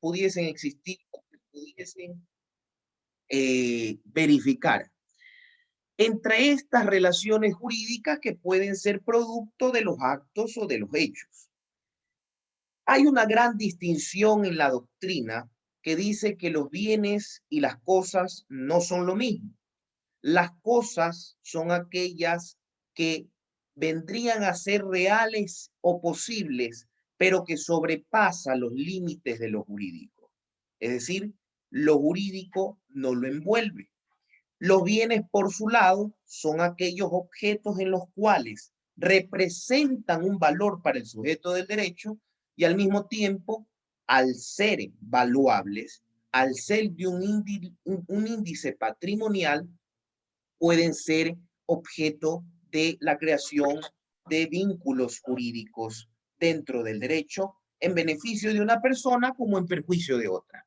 pudiesen existir o que pudiesen verificar entre estas relaciones jurídicas que pueden ser producto de los actos o de los hechos. Hay una gran distinción en la doctrina que dice que los bienes y las cosas no son lo mismo. Las cosas son aquellas que vendrían a ser reales o posibles, pero que sobrepasan los límites de lo jurídico. Es decir, lo jurídico no lo envuelve. Los bienes, por su lado, son aquellos objetos en los cuales representan un valor para el sujeto del derecho y al mismo tiempo, al ser valuables, al ser de un índice patrimonial, pueden ser objeto de la creación de vínculos jurídicos dentro del derecho en beneficio de una persona como en perjuicio de otra.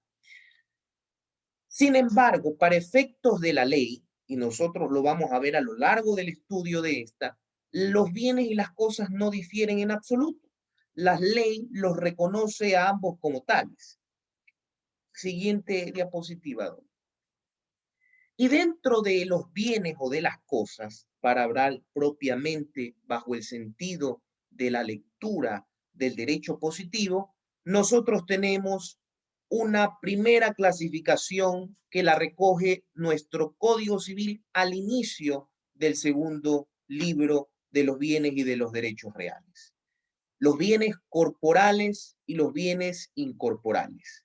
Sin embargo, para efectos de la ley, y nosotros lo vamos a ver a lo largo del estudio de esta, los bienes y las cosas no difieren en absoluto. La ley los reconoce a ambos como tales. Siguiente diapositiva. Y dentro de los bienes o de las cosas, para hablar propiamente bajo el sentido de la lectura del derecho positivo, nosotros tenemos una primera clasificación que la recoge nuestro Código Civil al inicio del segundo libro de los bienes y de los derechos reales. Los bienes corporales y los bienes incorporales.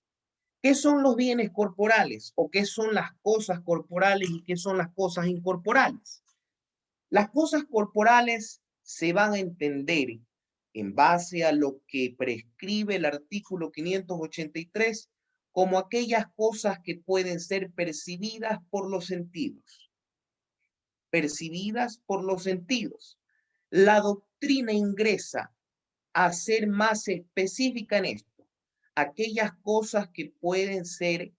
¿Qué son los bienes corporales o qué son las cosas corporales y qué son las cosas incorporales? Las cosas corporales se van a entender en base a lo que prescribe el artículo 583 como aquellas cosas que pueden ser percibidas por los sentidos. Percibidas por los sentidos. La doctrina ingresa a ser más específica en esto. Aquellas cosas que pueden ser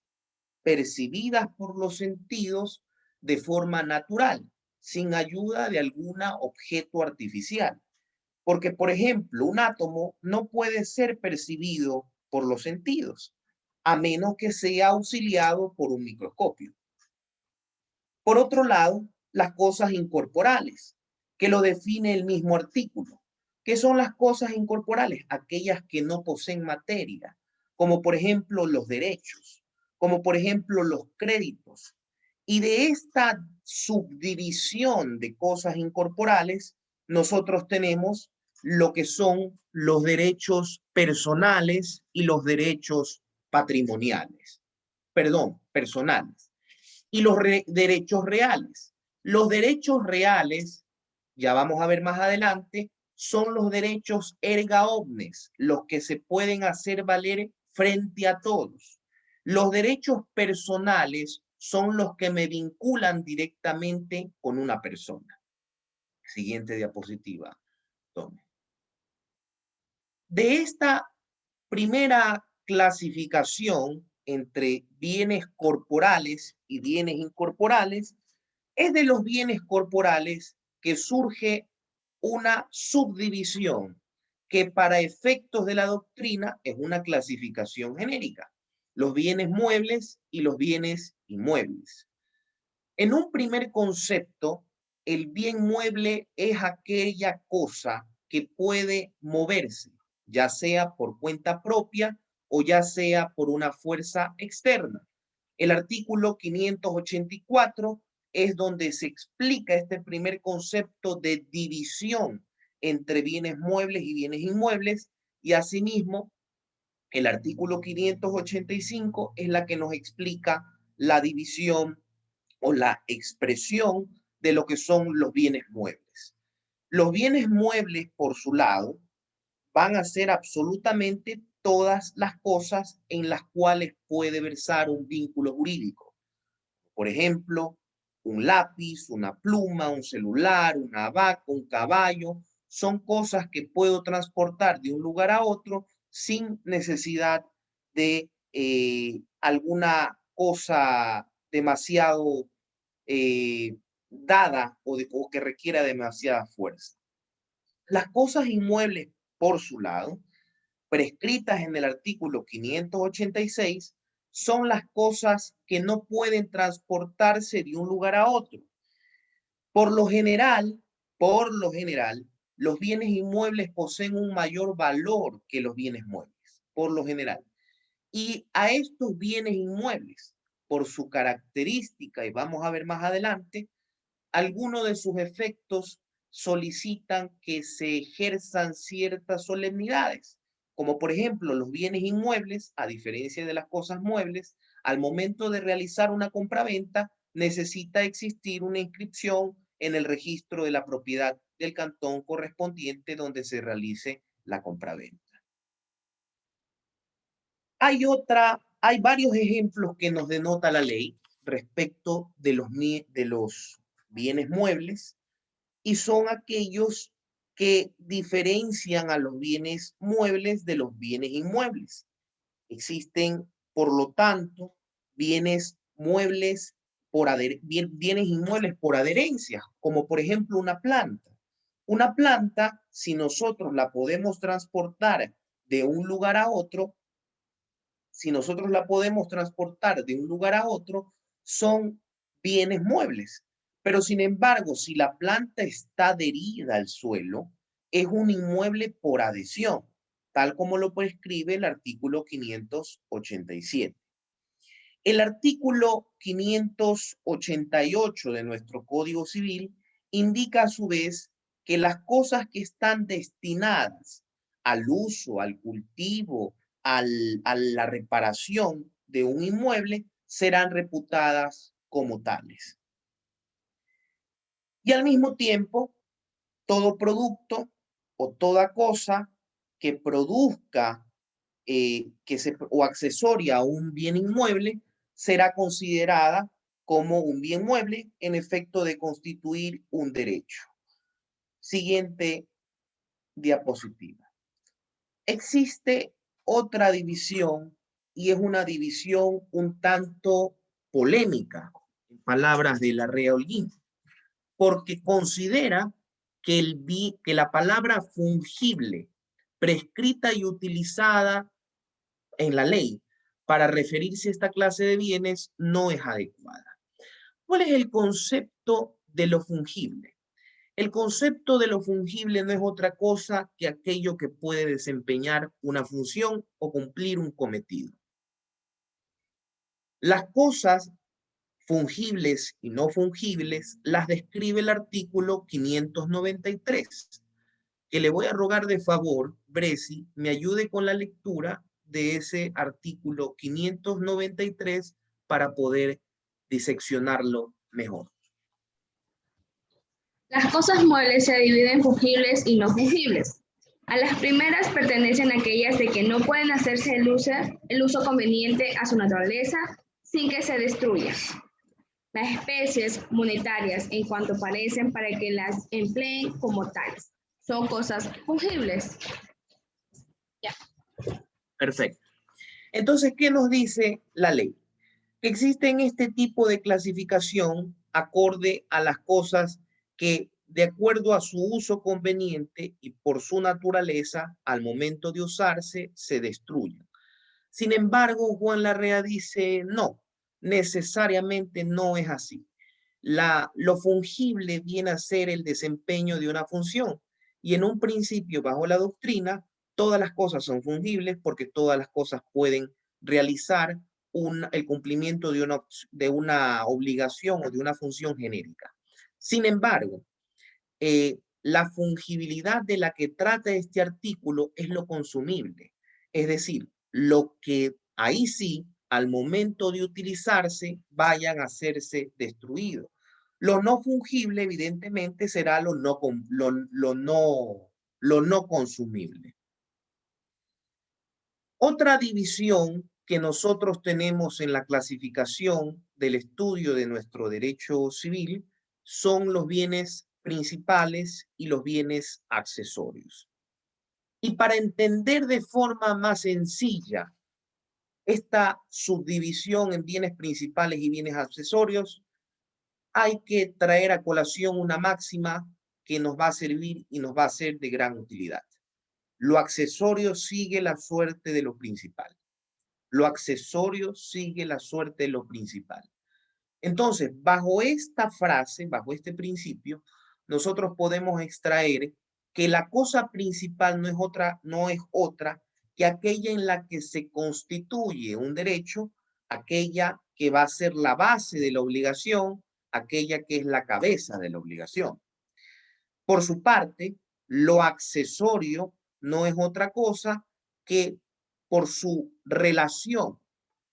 percibidas por los sentidos de forma natural, sin ayuda de algún objeto artificial. Porque, por ejemplo, un átomo no puede ser percibido por los sentidos, a menos que sea auxiliado por un microscopio. Por otro lado, las cosas incorporales, que lo define el mismo artículo. ¿Qué son las cosas incorporales? Aquellas que no poseen materia, como por ejemplo los derechos, como por ejemplo los créditos. Y de esta subdivisión de cosas incorporales, nosotros tenemos lo que son los derechos personales y los derechos patrimoniales. Perdón, personales. Y los derechos reales. Los derechos reales, ya vamos a ver más adelante, son los derechos erga omnes, los que se pueden hacer valer frente a todos. Los derechos personales son los que me vinculan directamente con una persona. Siguiente diapositiva. Tome. De esta primera clasificación entre bienes corporales y bienes incorporales, es de los bienes corporales que surge una subdivisión que para efectos de la doctrina es una clasificación genérica, los bienes muebles y los bienes inmuebles. En un primer concepto, el bien mueble es aquella cosa que puede moverse, ya sea por cuenta propia o ya sea por una fuerza externa. El artículo 584 es donde se explica este primer concepto de división entre bienes muebles y bienes inmuebles, y asimismo el artículo 585 es la que nos explica la división o la expresión de lo que son los bienes muebles. Los bienes muebles, por su lado, van a ser absolutamente todas las cosas en las cuales puede versar un vínculo jurídico. Por ejemplo, un lápiz, una pluma, un celular, una vaca, un caballo, son cosas que puedo transportar de un lugar a otro sin necesidad de alguna cosa demasiado dada o que requiera demasiada fuerza. Las cosas inmuebles, por su lado, prescritas en el artículo 586 son las cosas que no pueden transportarse de un lugar a otro. Por lo general, los bienes inmuebles poseen un mayor valor que los bienes muebles, por lo general. Y a estos bienes inmuebles, por su característica, y vamos a ver más adelante, algunos de sus efectos solicitan que se ejerzan ciertas solemnidades, como por ejemplo los bienes inmuebles, a diferencia de las cosas muebles, al momento de realizar una compraventa, necesita existir una inscripción en el registro de la propiedad del cantón correspondiente donde se realice la compraventa. Hay varios ejemplos que nos denota la ley respecto de los bienes muebles y son aquellos que diferencian a los bienes muebles de los bienes inmuebles. Existen, por lo tanto, bienes muebles bienes inmuebles por adherencia, como por ejemplo una planta. Una planta, si nosotros la podemos transportar de un lugar a otro, son bienes muebles. Pero sin embargo, si la planta está adherida al suelo, es un inmueble por adhesión, tal como lo prescribe el artículo 587. El artículo 588 de nuestro Código Civil indica a su vez que las cosas que están destinadas al uso, al cultivo, a la reparación de un inmueble serán reputadas como tales. Y al mismo tiempo, todo producto o toda cosa que produzca o accesoria a un bien inmueble será considerada como un bien mueble en efecto de constituir un derecho. Siguiente diapositiva. Existe otra división y es una división un tanto polémica, en palabras de Larrea Holguín, porque considera que la palabra fungible, prescrita y utilizada en la ley para referirse a esta clase de bienes no es adecuada. ¿Cuál es el concepto de lo fungible? El concepto de lo fungible no es otra cosa que aquello que puede desempeñar una función o cumplir un cometido. Las cosas fungibles y no fungibles las describe el artículo 593, que le voy a rogar de favor, Bresi, me ayude con la lectura de ese artículo 593 para poder diseccionarlo mejor. Las cosas muebles se dividen en fungibles y no fungibles. A las primeras pertenecen aquellas de que no pueden hacerse el uso conveniente a su naturaleza sin que se destruyan. Las especies monetarias, en cuanto parecen para que las empleen como tales, son cosas fungibles. Ya. Perfecto. Entonces, ¿qué nos dice la ley? Que existen este tipo de clasificación acorde a las cosas que, de acuerdo a su uso conveniente y por su naturaleza, al momento de usarse, se destruyen. Sin embargo, Juan Larrea dice, no, necesariamente no es así. Lo fungible viene a ser el desempeño de una función. Y en un principio, bajo la doctrina, todas las cosas son fungibles porque todas las cosas pueden realizar el cumplimiento de una obligación o de una función genérica. Sin embargo, la fungibilidad de la que trata este artículo es lo consumible. Es decir, lo que ahí sí, al momento de utilizarse, vayan a hacerse destruidos. Lo no fungible, evidentemente, será lo no consumible. Otra división que nosotros tenemos en la clasificación del estudio de nuestro derecho civil son los bienes principales y los bienes accesorios. Y para entender de forma más sencilla esta subdivisión en bienes principales y bienes accesorios, hay que traer a colación una máxima que nos va a servir y nos va a ser de gran utilidad. Lo accesorio sigue la suerte de lo principal. Lo accesorio sigue la suerte de lo principal. Entonces, bajo esta frase, bajo este principio, nosotros podemos extraer que la cosa principal no es otra que aquella en la que se constituye un derecho, aquella que va a ser la base de la obligación, aquella que es la cabeza de la obligación. Por su parte, lo accesorio no es otra cosa que por su relación,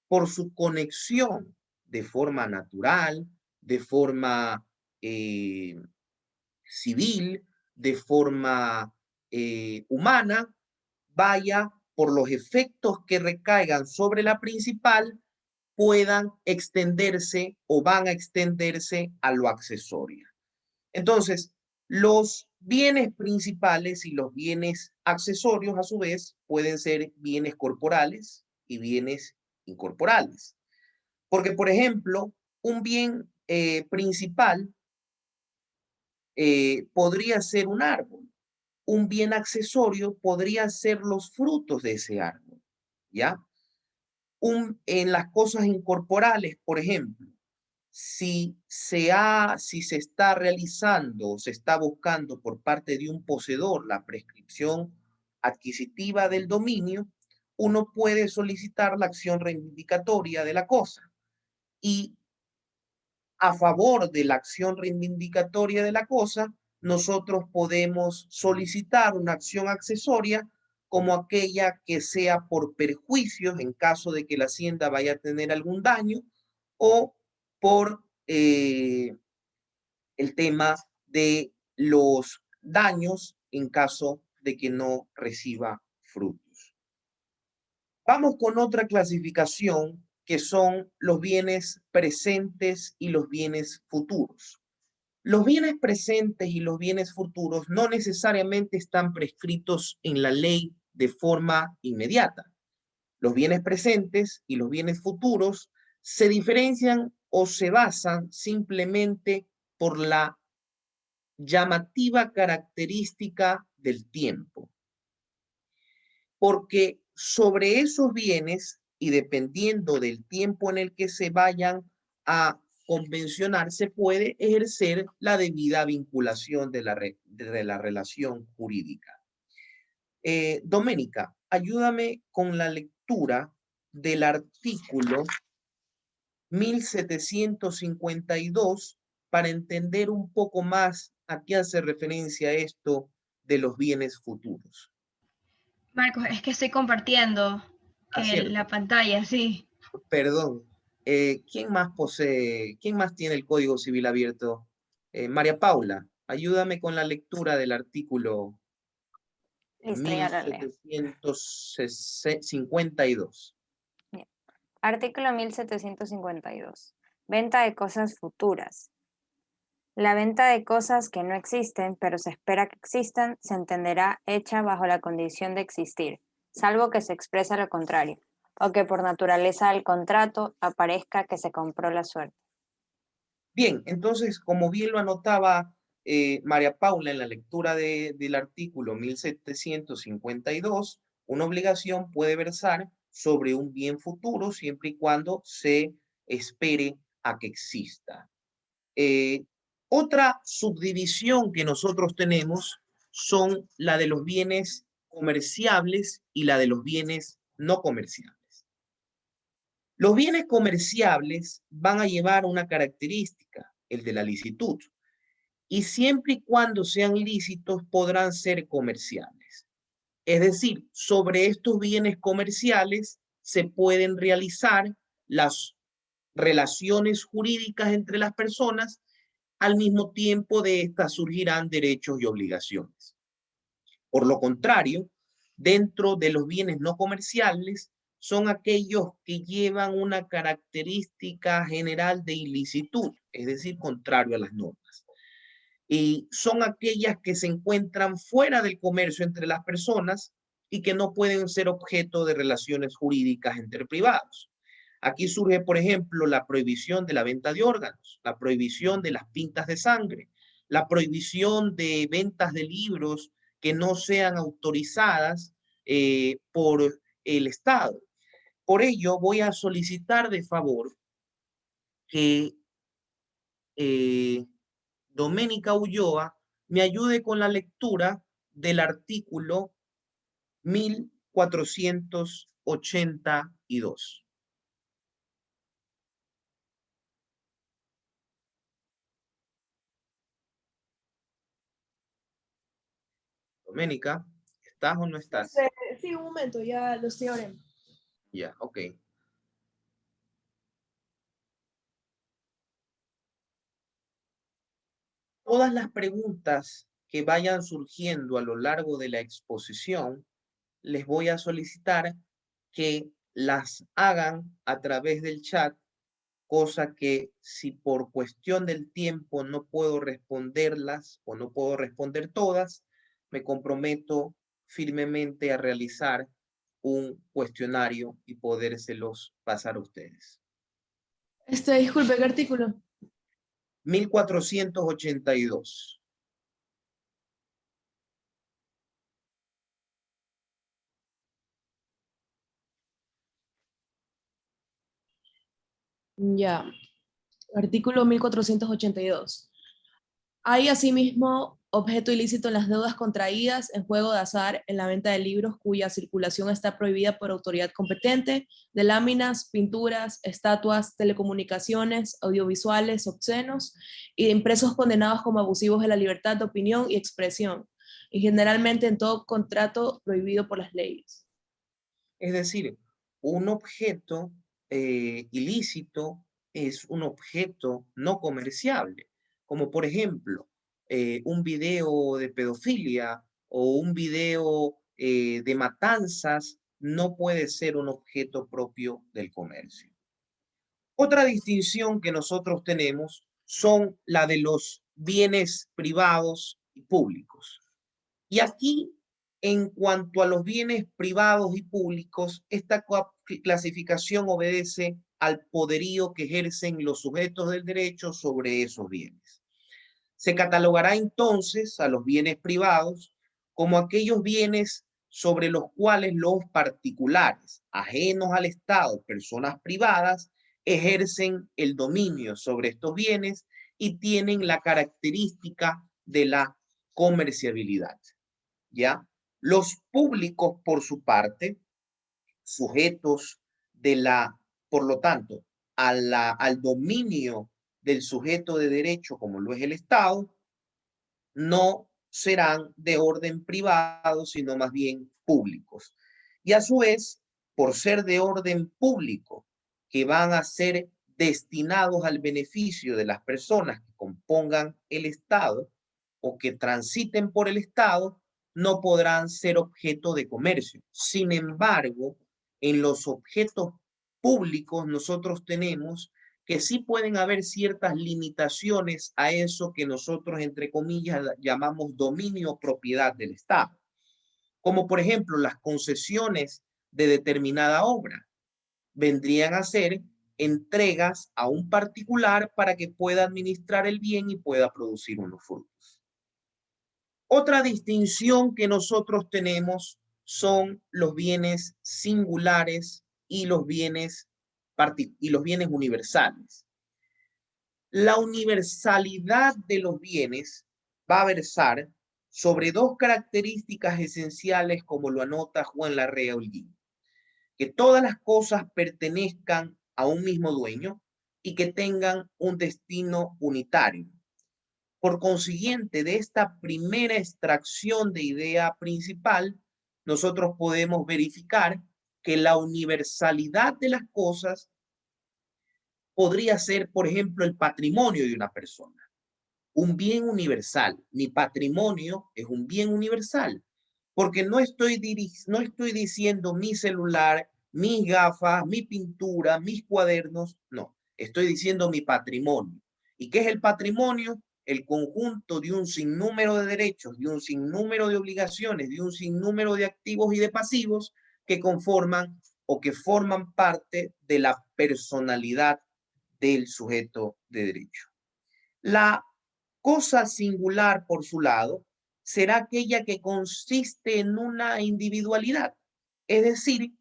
por su conexión de forma natural, de forma civil, de forma humana, vaya por los efectos que recaigan sobre la principal, puedan extenderse o van a extenderse a lo accesorio. Entonces, los bienes principales y los bienes accesorios, a su vez, pueden ser bienes corporales y bienes incorporales. Porque, por ejemplo, un bien principal podría ser un árbol. Un bien accesorio podría ser los frutos de ese árbol, ¿ya? En las cosas incorporales, por ejemplo, si se está realizando o se está buscando por parte de un poseedor la prescripción adquisitiva del dominio, uno puede solicitar la acción reivindicatoria de la cosa. Y a favor de la acción reivindicatoria de la cosa, nosotros podemos solicitar una acción accesoria como aquella que sea por perjuicios en caso de que la hacienda vaya a tener algún daño o por el tema de los daños en caso de que no reciba frutos. Vamos con otra clasificación que son los bienes presentes y los bienes futuros. Los bienes presentes y los bienes futuros no necesariamente están prescritos en la ley de forma inmediata. Los bienes presentes y los bienes futuros se diferencian o se basan simplemente por la llamativa característica del tiempo. Porque sobre esos bienes y dependiendo del tiempo en el que se vayan a convencionar, se puede ejercer la debida vinculación de la relación jurídica. Doménica, ayúdame con la lectura del artículo 1752 para entender un poco más a qué hace referencia esto de los bienes futuros. Marcos, es que estoy compartiendo la pantalla, sí. Perdón, ¿quién más tiene el Código Civil abierto? María Paula, ayúdame con la lectura del artículo 1752. Bien. Artículo 1752. Venta de cosas futuras. La venta de cosas que no existen, pero se espera que existan, se entenderá hecha bajo la condición de existir, salvo que se exprese lo contrario, o que por naturaleza del contrato aparezca que se compró la suerte. Bien, entonces, como bien lo anotaba María Paula en la lectura del artículo 1752, una obligación puede versar sobre un bien futuro siempre y cuando se espere a que exista. Otra subdivisión que nosotros tenemos son la de los bienes comerciables y la de los bienes no comerciables. Los bienes comerciables van a llevar una característica, el de la licitud, y siempre y cuando sean lícitos podrán ser comerciables. Es decir, sobre estos bienes comerciales se pueden realizar las relaciones jurídicas entre las personas. Al mismo tiempo de estas surgirán derechos y obligaciones. Por lo contrario, dentro de los bienes no comerciales son aquellos que llevan una característica general de ilicitud, es decir, contrario a las normas. Y son aquellas que se encuentran fuera del comercio entre las personas y que no pueden ser objeto de relaciones jurídicas entre privados. Aquí surge, por ejemplo, la prohibición de la venta de órganos, la prohibición de las pintas de sangre, la prohibición de ventas de libros que no sean autorizadas por el Estado. Por ello, voy a solicitar de favor que Doménica Ulloa me ayude con la lectura del artículo 1482. Doménica, ¿estás o no estás? Sí, un momento, ya lo estoy abriendo. Ya, ok. Todas las preguntas que vayan surgiendo a lo largo de la exposición, les voy a solicitar que las hagan a través del chat, cosa que si por cuestión del tiempo no puedo responderlas o no puedo responder todas, me comprometo firmemente a realizar un cuestionario y podérselos pasar a ustedes. Disculpe, ¿qué artículo? 1482. Ya, artículo 1482. Hay asimismo objeto ilícito en las deudas contraídas en juego de azar en la venta de libros cuya circulación está prohibida por autoridad competente, de láminas, pinturas, estatuas, telecomunicaciones, audiovisuales obscenos y de impresos condenados como abusivos de la libertad de opinión y expresión, y generalmente en todo contrato prohibido por las leyes. Es decir, un objeto ilícito es un objeto no comerciable, como por ejemplo un video de pedofilia o un video de matanzas no puede ser un objeto propio del comercio. Otra distinción que nosotros tenemos son la de los bienes privados y públicos. Y aquí, en cuanto a los bienes privados y públicos, esta clasificación obedece al poderío que ejercen los sujetos del derecho sobre esos bienes. Se catalogará entonces a los bienes privados como aquellos bienes sobre los cuales los particulares, ajenos al Estado, personas privadas, ejercen el dominio sobre estos bienes y tienen la característica de la comerciabilidad. ¿Ya? Los públicos, por su parte, sujetos por lo tanto, al dominio del sujeto de derecho, como lo es el Estado, no serán de orden privado, sino más bien públicos. Y a su vez, por ser de orden público, que van a ser destinados al beneficio de las personas que compongan el Estado o que transiten por el Estado, no podrán ser objeto de comercio. Sin embargo, en los objetos públicos nosotros tenemos que sí pueden haber ciertas limitaciones a eso que nosotros, entre comillas, llamamos dominio o propiedad del Estado. Como por ejemplo las concesiones de determinada obra vendrían a ser entregas a un particular para que pueda administrar el bien y pueda producir unos frutos. Otra distinción que nosotros tenemos son los bienes singulares y los bienes universales. La universalidad de los bienes va a versar sobre dos características esenciales, como lo anota Juan Larrea Holguín: que todas las cosas pertenezcan a un mismo dueño y que tengan un destino unitario. Por consiguiente, de esta primera extracción de idea principal, nosotros podemos verificar que la universalidad de las cosas podría ser, por ejemplo, el patrimonio de una persona. Un bien universal. Mi patrimonio es un bien universal, porque no estoy diciendo mi celular, mis gafas, mi pintura, mis cuadernos, no. Estoy diciendo mi patrimonio. ¿Y qué es el patrimonio? El conjunto de un sinnúmero de derechos, de un sinnúmero de obligaciones, de un sinnúmero de activos y de pasivos que conforman o que forman parte de la personalidad del sujeto de derecho. La cosa singular, por su lado, será aquella que consiste en una individualidad, es decir,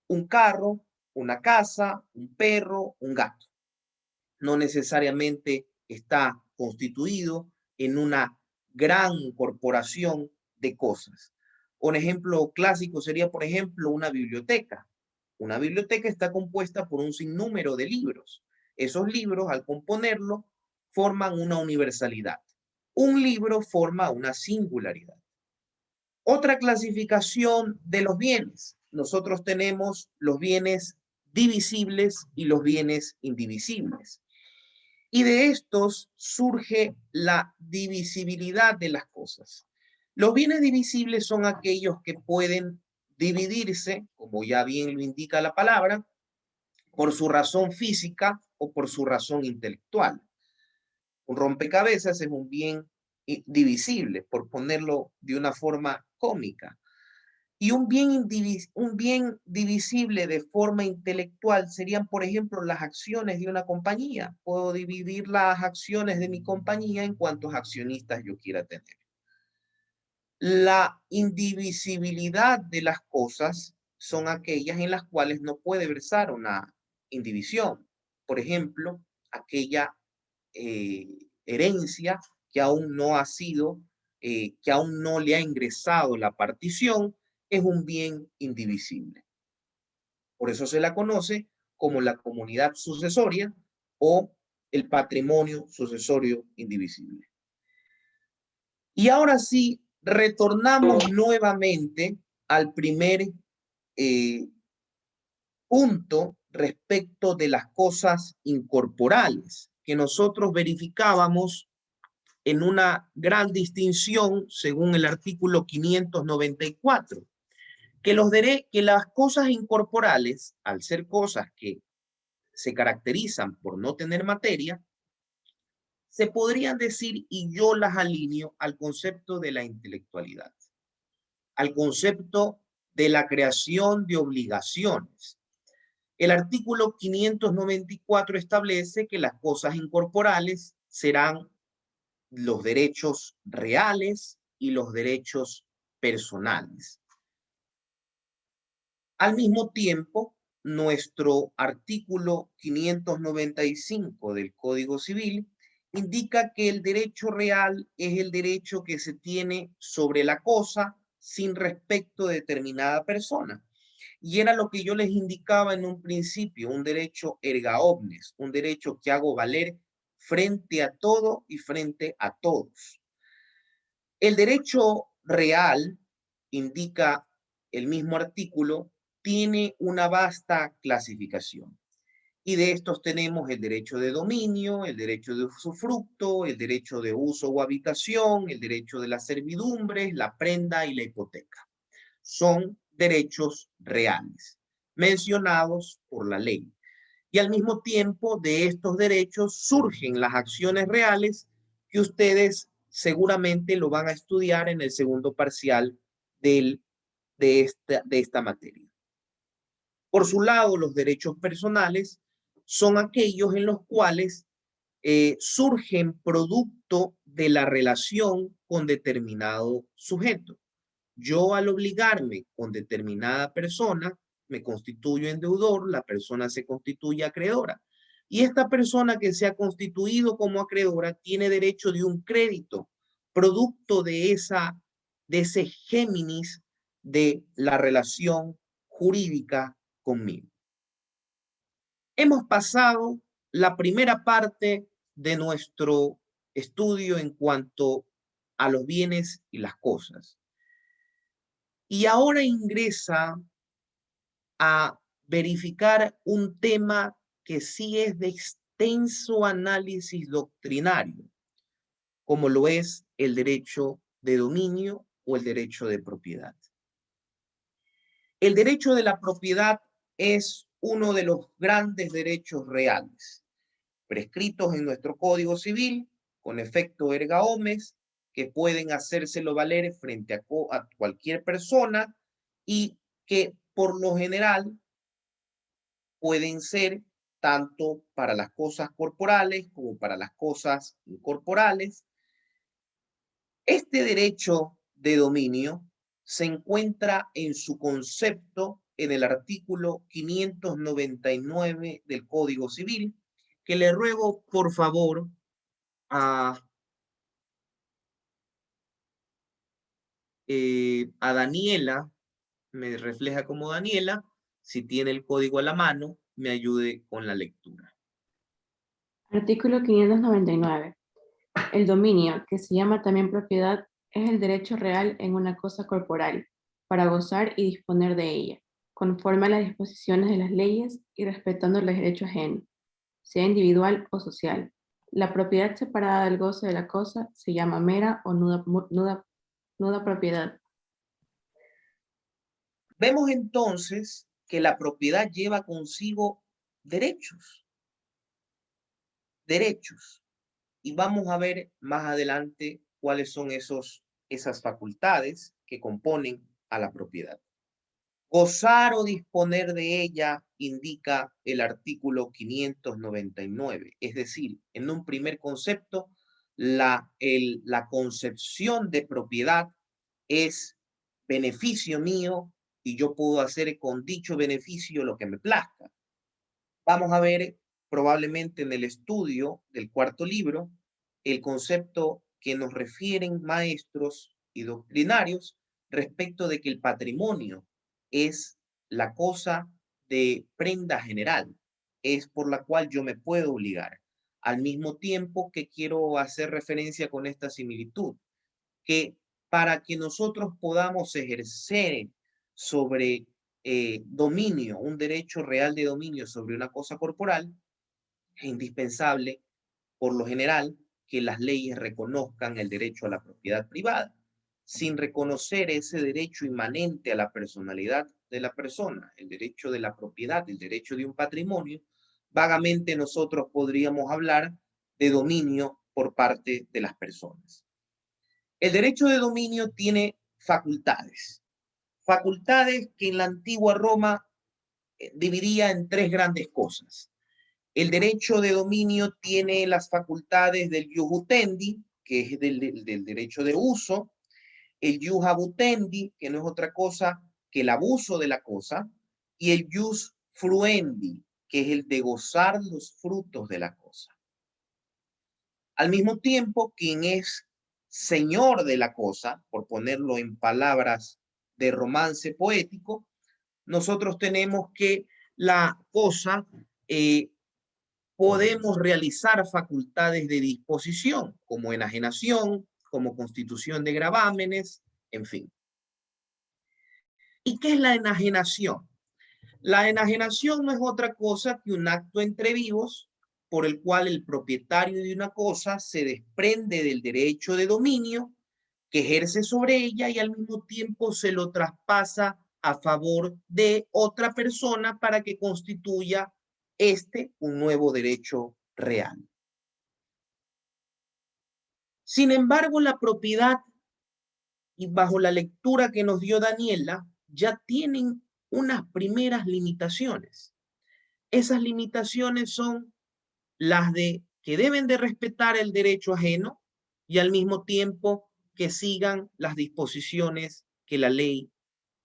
un carro, una casa, un perro, un gato. No necesariamente está constituido en una gran corporación de cosas. Un ejemplo clásico sería, por ejemplo, una biblioteca. Una biblioteca está compuesta por un sinnúmero de libros. Esos libros, al componerlo, forman una universalidad. Un libro forma una singularidad. Otra clasificación de los bienes. Nosotros tenemos los bienes divisibles y los bienes indivisibles. Y de estos surge la divisibilidad de las cosas. Los bienes divisibles son aquellos que pueden dividirse, como ya bien lo indica la palabra, por su razón física o por su razón intelectual. Un rompecabezas es un bien divisible, por ponerlo de una forma cómica. Y un bien divisible de forma intelectual serían, por ejemplo, las acciones de una compañía. Puedo dividir las acciones de mi compañía en cuantos accionistas yo quiera tener. La indivisibilidad de las cosas son aquellas en las cuales no puede versar una indivisión. Por ejemplo, aquella herencia que aún no ha sido, que aún no le ha ingresado la partición, es un bien indivisible. Por eso se la conoce como la comunidad sucesoria o el patrimonio sucesorio indivisible. Y ahora sí, retornamos nuevamente al primer punto respecto de las cosas incorporales que nosotros verificábamos en una gran distinción según el artículo 594, que las cosas incorporales, al ser cosas que se caracterizan por no tener materia, se podrían decir, y yo las alineo al concepto de la intelectualidad, al concepto de la creación de obligaciones. El artículo 594 establece que las cosas incorporales serán los derechos reales y los derechos personales. Al mismo tiempo, nuestro artículo 595 del Código Civil indica que el derecho real es el derecho que se tiene sobre la cosa sin respecto de determinada persona. Y era lo que yo les indicaba en un principio, un derecho erga omnes, un derecho que hago valer frente a todo y frente a todos. El derecho real, indica el mismo artículo, tiene una vasta clasificación. Y de estos tenemos el derecho de dominio, el derecho de usufructo, el derecho de uso o habitación, el derecho de las servidumbres, la prenda y la hipoteca. Son derechos reales, mencionados por la ley. Y al mismo tiempo de estos derechos surgen las acciones reales que ustedes seguramente lo van a estudiar en el segundo parcial de esta materia. Por su lado, los derechos personales son aquellos en los cuales surgen producto de la relación con determinado sujeto. Yo, al obligarme con determinada persona, me constituyo en deudor, la persona se constituye acreedora. Y esta persona que se ha constituido como acreedora tiene derecho de un crédito, producto de ese géminis de la relación jurídica conmigo. Hemos pasado la primera parte de nuestro estudio en cuanto a los bienes y las cosas. Y ahora ingresa a verificar un tema que sí es de extenso análisis doctrinario, como lo es el derecho de dominio o el derecho de propiedad. El derecho de la propiedad es uno de los grandes derechos reales, prescritos en nuestro Código Civil, con efecto erga omnes, que pueden hacérselo valer frente a cualquier persona y que por lo general pueden ser tanto para las cosas corporales como para las cosas incorporales. Este derecho de dominio se encuentra en su concepto en el artículo 599 del Código Civil, que le ruego por favor a Daniela, me refleja como Daniela, si tiene el código a la mano, me ayude con la lectura. Artículo 599. El dominio, que se llama también propiedad, es el derecho real en una cosa corporal, para gozar y disponer de ella, conforme a las disposiciones de las leyes y respetando el derecho ajeno, sea individual o social. La propiedad separada del goce de la cosa se llama mera o nuda propiedad. Vemos entonces que la propiedad lleva consigo derechos. Y vamos a ver más adelante cuáles son esas facultades que componen a la propiedad. Gozar o disponer de ella indica el artículo 599, es decir, en un primer concepto, la concepción de propiedad es beneficio mío y yo puedo hacer con dicho beneficio lo que me plazca. Vamos a ver probablemente en el estudio del cuarto libro el concepto que nos refieren maestros y doctrinarios respecto de que el patrimonio es la cosa de prenda general, es por la cual yo me puedo obligar. Al mismo tiempo que quiero hacer referencia con esta similitud, que para que nosotros podamos ejercer sobre dominio, un derecho real de dominio sobre una cosa corporal, es indispensable, por lo general, que las leyes reconozcan el derecho a la propiedad privada. Sin reconocer ese derecho inmanente a la personalidad de la persona, el derecho de la propiedad, el derecho de un patrimonio, vagamente nosotros podríamos hablar de dominio por parte de las personas. El derecho de dominio tiene facultades. Facultades que en la antigua Roma dividía en tres grandes cosas. El derecho de dominio tiene las facultades del ius utendi, que es del derecho de uso, el ius abutendi, que no es otra cosa que el abuso de la cosa, y el ius fruendi, que es el de gozar los frutos de la cosa. Al mismo tiempo, quien es señor de la cosa, por ponerlo en palabras de romance poético, nosotros tenemos que la cosa podemos realizar facultades de disposición, como enajenación, como constitución de gravámenes, en fin. ¿Y qué es la enajenación? La enajenación no es otra cosa que un acto entre vivos por el cual el propietario de una cosa se desprende del derecho de dominio que ejerce sobre ella y al mismo tiempo se lo traspasa a favor de otra persona para que constituya un nuevo derecho real. Sin embargo, la propiedad, y bajo la lectura que nos dio Daniela, ya tienen unas primeras limitaciones. Esas limitaciones son las de que deben de respetar el derecho ajeno y al mismo tiempo que sigan las disposiciones que la ley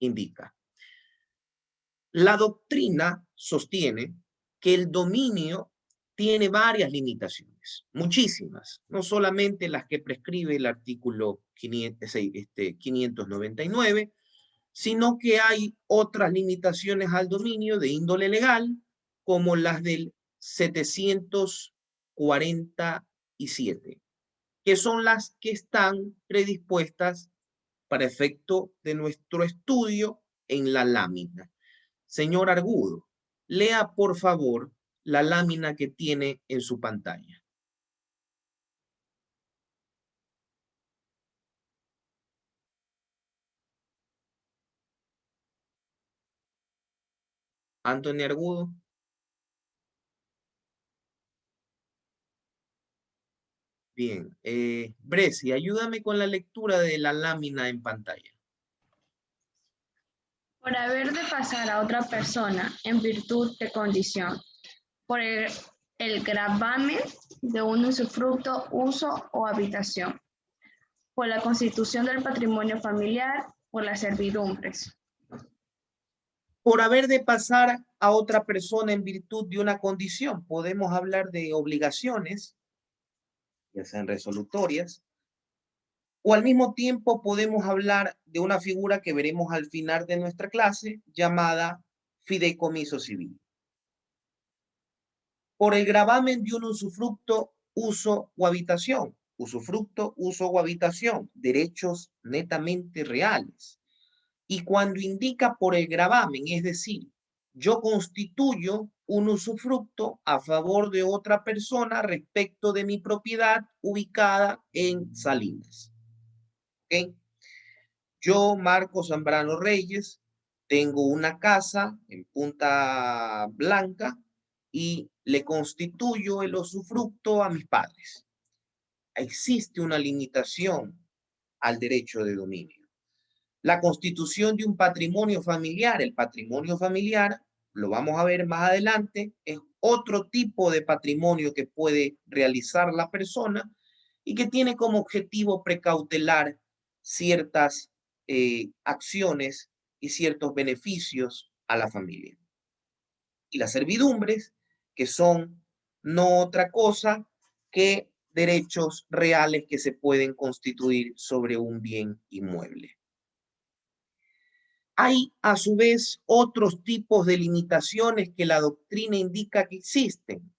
indica. La doctrina sostiene que el dominio tiene varias limitaciones, muchísimas, no solamente las que prescribe el artículo 599, sino que hay otras limitaciones al dominio de índole legal, como las del 747, que son las que están predispuestas para efecto de nuestro estudio en la lámina. Señor Argudo, lea por favor la lámina que tiene en su pantalla. Antonio Argudo. Bien. Bresi, ayúdame con la lectura de la lámina en pantalla. Por haber de pasar a otra persona en virtud de condición, por el gravamen de un usufructo, uso o habitación, por la constitución del patrimonio familiar, por las servidumbres. Por haber de pasar a otra persona en virtud de una condición. Podemos hablar de obligaciones, ya sean resolutorias, o al mismo tiempo podemos hablar de una figura que veremos al final de nuestra clase llamada fideicomiso civil. Por el gravamen de un usufructo, uso o habitación. Usufructo, uso o habitación, derechos netamente reales. Y cuando indica por el gravamen, es decir, yo constituyo un usufructo a favor de otra persona respecto de mi propiedad ubicada en Salinas. ¿Okay? Yo, Marco Zambrano Reyes, tengo una casa en Punta Blanca y le constituyo el usufructo a mis padres. Existe una limitación al derecho de dominio. La constitución de un patrimonio familiar, el patrimonio familiar, lo vamos a ver más adelante, es otro tipo de patrimonio que puede realizar la persona y que tiene como objetivo precautelar ciertas acciones y ciertos beneficios a la familia. Y las servidumbres, que son no otra cosa que derechos reales que se pueden constituir sobre un bien inmueble. Hay, a su vez, otros tipos de limitaciones que la doctrina indica que existen.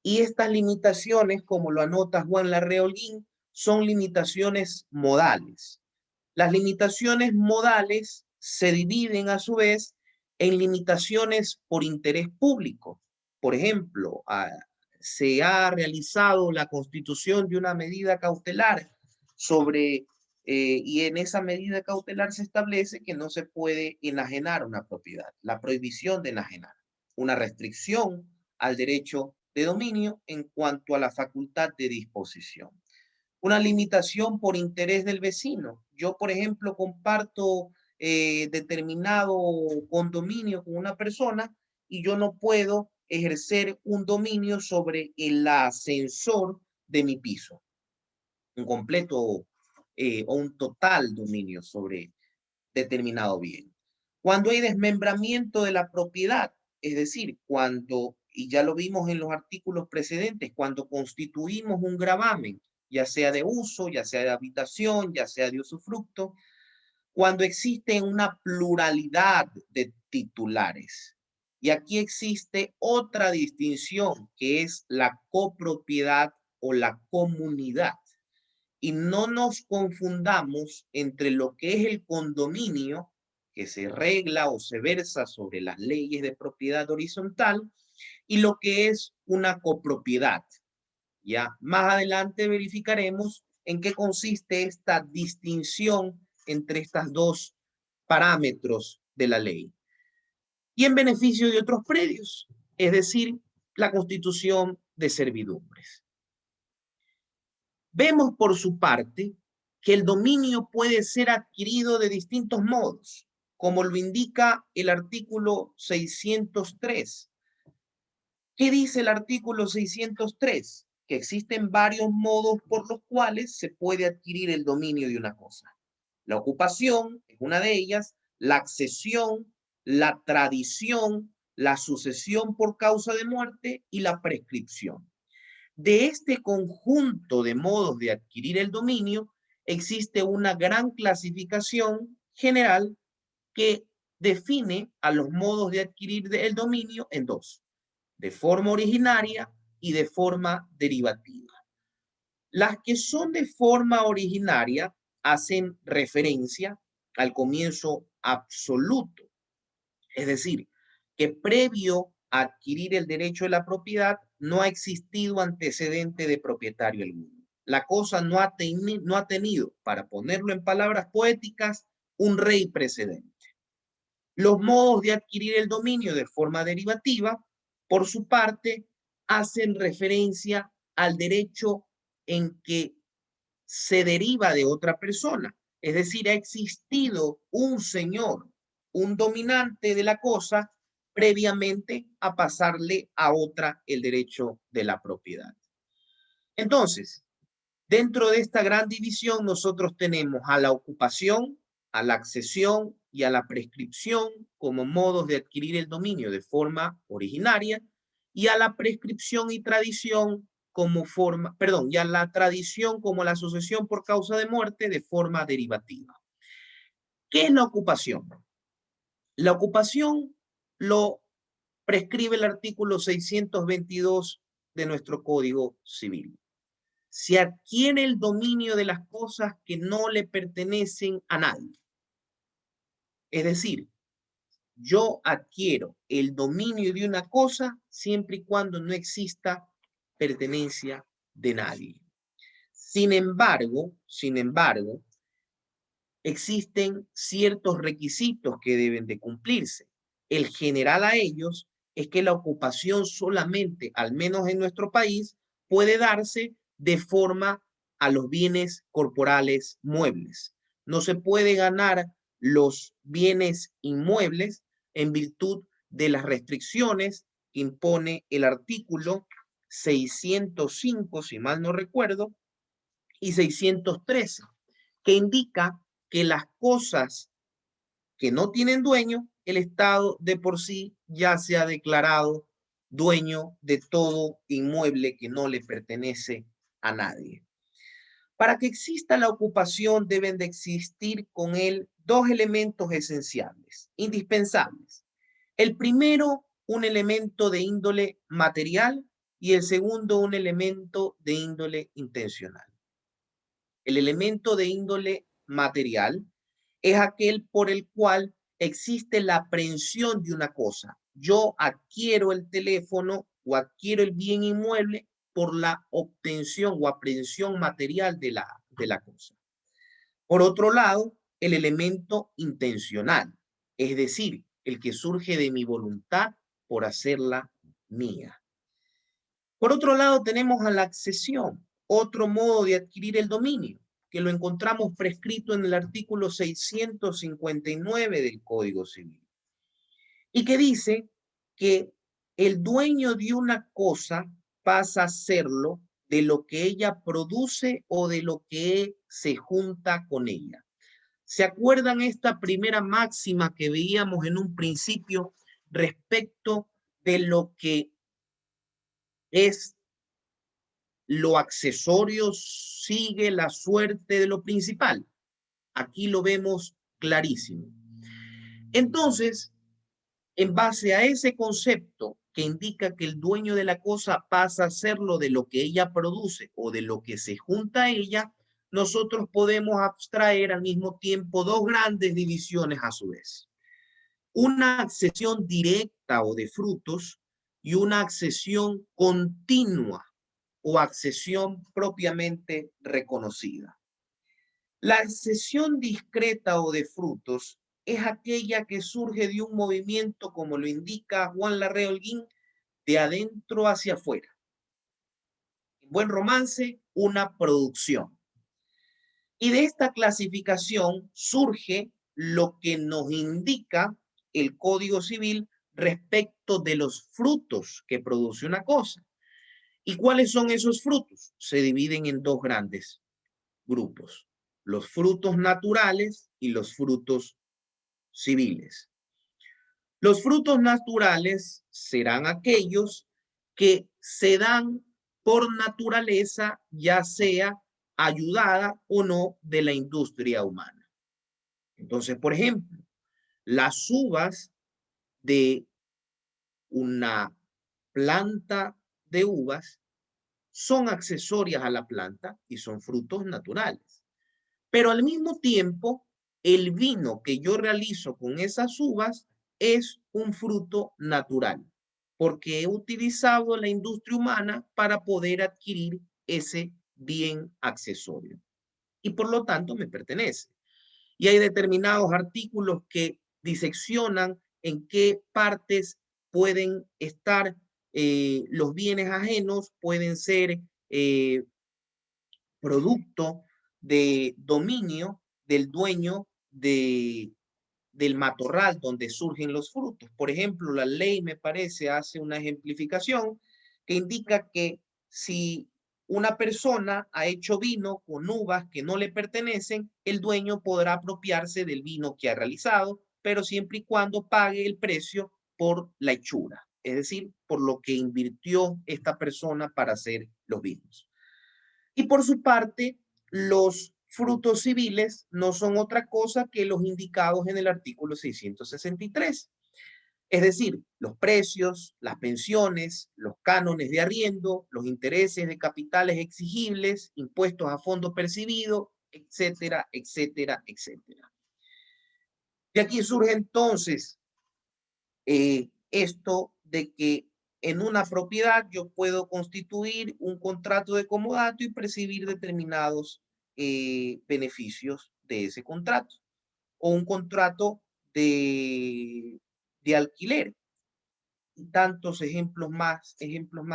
Y estas limitaciones, como lo anota Juan Larreolín, son limitaciones modales. Las limitaciones modales se dividen, a su vez, en limitaciones por interés público. Por ejemplo, se ha realizado la constitución de una medida cautelar sobre y en esa medida cautelar se establece que no se puede enajenar una propiedad, la prohibición de enajenar, una restricción al derecho de dominio en cuanto a la facultad de disposición. Una limitación por interés del vecino. Yo, por ejemplo, comparto determinado condominio con una persona y yo no puedo ejercer un dominio sobre el ascensor de mi piso, un completo o un total dominio sobre determinado bien. Cuando hay desmembramiento de la propiedad, es decir, cuando, y ya lo vimos en los artículos precedentes, cuando constituimos un gravamen, ya sea de uso, ya sea de habitación, ya sea de usufructo, cuando existe una pluralidad de titulares. Y aquí existe otra distinción, que es la copropiedad o la comunidad. Y no nos confundamos entre lo que es el condominio, que se regla o se versa sobre las leyes de propiedad horizontal, y lo que es una copropiedad. Ya más adelante verificaremos en qué consiste esta distinción entre estas dos parámetros de la ley. Y en beneficio de otros predios, es decir, la constitución de servidumbres. Vemos por su parte que el dominio puede ser adquirido de distintos modos, como lo indica el artículo 603. ¿Qué dice el artículo 603? Que existen varios modos por los cuales se puede adquirir el dominio de una cosa. La ocupación es una de ellas, la accesión, la tradición, la sucesión por causa de muerte y la prescripción. De este conjunto de modos de adquirir el dominio, existe una gran clasificación general que define a los modos de adquirir el dominio en dos: de forma originaria y de forma derivativa. Las que son de forma originaria hacen referencia al comienzo absoluto, es decir, que previo a adquirir el derecho de la propiedad no ha existido antecedente de propietario alguno. La cosa no ha tenido, para ponerlo en palabras poéticas, un rey precedente. Los modos de adquirir el dominio de forma derivativa, por su parte, hacen referencia al derecho en que se deriva de otra persona. Es decir, ha existido un señor, un dominante de la cosa, previamente a pasarle a otra el derecho de la propiedad. Entonces, Dentro de esta gran división nosotros tenemos a la ocupación, a la accesión y a la prescripción como modos de adquirir el dominio de forma originaria, y a la prescripción y tradición como forma, perdón, y a la tradición como la sucesión por causa de muerte de forma derivativa. ¿Qué es la ocupación? La ocupación lo prescribe el artículo 622 de nuestro Código Civil. Se adquiere el dominio de las cosas que no le pertenecen a nadie. Es decir, yo adquiero el dominio de una cosa siempre y cuando no exista pertenencia de nadie. Sin embargo, existen ciertos requisitos que deben de cumplirse. El general a ellos es que la ocupación solamente, al menos en nuestro país, puede darse de forma a los bienes corporales muebles. No se puede ganar los bienes inmuebles en virtud de las restricciones que impone el artículo 605, si mal no recuerdo, y 613, que indica que las cosas que no tienen dueño, el Estado de por sí ya se ha declarado dueño de todo inmueble que no le pertenece a nadie. Para que exista la ocupación deben de existir con él dos elementos esenciales, indispensables. El primero, un elemento de índole material, y el segundo, un elemento de índole intencional. El elemento de índole material es aquel por el cual existe la aprehensión de una cosa. Yo adquiero el teléfono o adquiero el bien inmueble por la obtención o aprehensión material de la cosa. Por otro lado, el elemento intencional, es decir, el que surge de mi voluntad por hacerla mía. Por otro lado, tenemos a la accesión, otro modo de adquirir el dominio, que lo encontramos prescrito en el artículo 659 del Código Civil, y que dice que el dueño de una cosa pasa a serlo de lo que ella produce o de lo que se junta con ella. ¿Se acuerdan esta primera máxima que veíamos en un principio respecto de lo que es lo accesorio sigue la suerte de lo principal? Aquí lo vemos clarísimo. Entonces, en base a ese concepto que indica que el dueño de la cosa pasa a serlo de lo que ella produce o de lo que se junta a ella, nosotros podemos abstraer al mismo tiempo dos grandes divisiones a su vez. Una accesión directa o de frutos y una accesión continua o accesión propiamente reconocida. La accesión discreta o de frutos es aquella que surge de un movimiento, como lo indica Juan Larrea Holguín, de adentro hacia afuera. En buen romance, una producción. Y de esta clasificación surge lo que nos indica el Código Civil respecto de los frutos que produce una cosa. ¿Y cuáles son esos frutos? Se dividen en dos grandes grupos: los frutos naturales y los frutos civiles. Los frutos naturales serán aquellos que se dan por naturaleza, ya sea ayudada o no de la industria humana. Entonces, por ejemplo, las uvas de una planta de uvas son accesorias a la planta y son frutos naturales. Pero al mismo tiempo, el vino que yo realizo con esas uvas es un fruto natural, porque he utilizado la industria humana para poder adquirir ese bien accesorio. Y por lo tanto me pertenece. Y hay determinados artículos que diseccionan en qué partes pueden estar los bienes ajenos, pueden ser producto de dominio del dueño del matorral donde surgen los frutos. Por ejemplo, la ley, me parece, hace una ejemplificación que indica que si una persona ha hecho vino con uvas que no le pertenecen, el dueño podrá apropiarse del vino que ha realizado, pero siempre y cuando pague el precio por la hechura, es decir, por lo que invirtió esta persona para hacer los vinos. Y por su parte, los frutos civiles no son otra cosa que los indicados en el artículo 663. Es decir, los precios, las pensiones, los cánones de arriendo, los intereses de capitales exigibles, impuestos a fondo percibido, etcétera, etcétera, etcétera. De aquí surge entonces esto de que en una propiedad yo puedo constituir un contrato de comodato y percibir determinados beneficios de ese contrato, o un contrato de alquiler, y tantos ejemplos más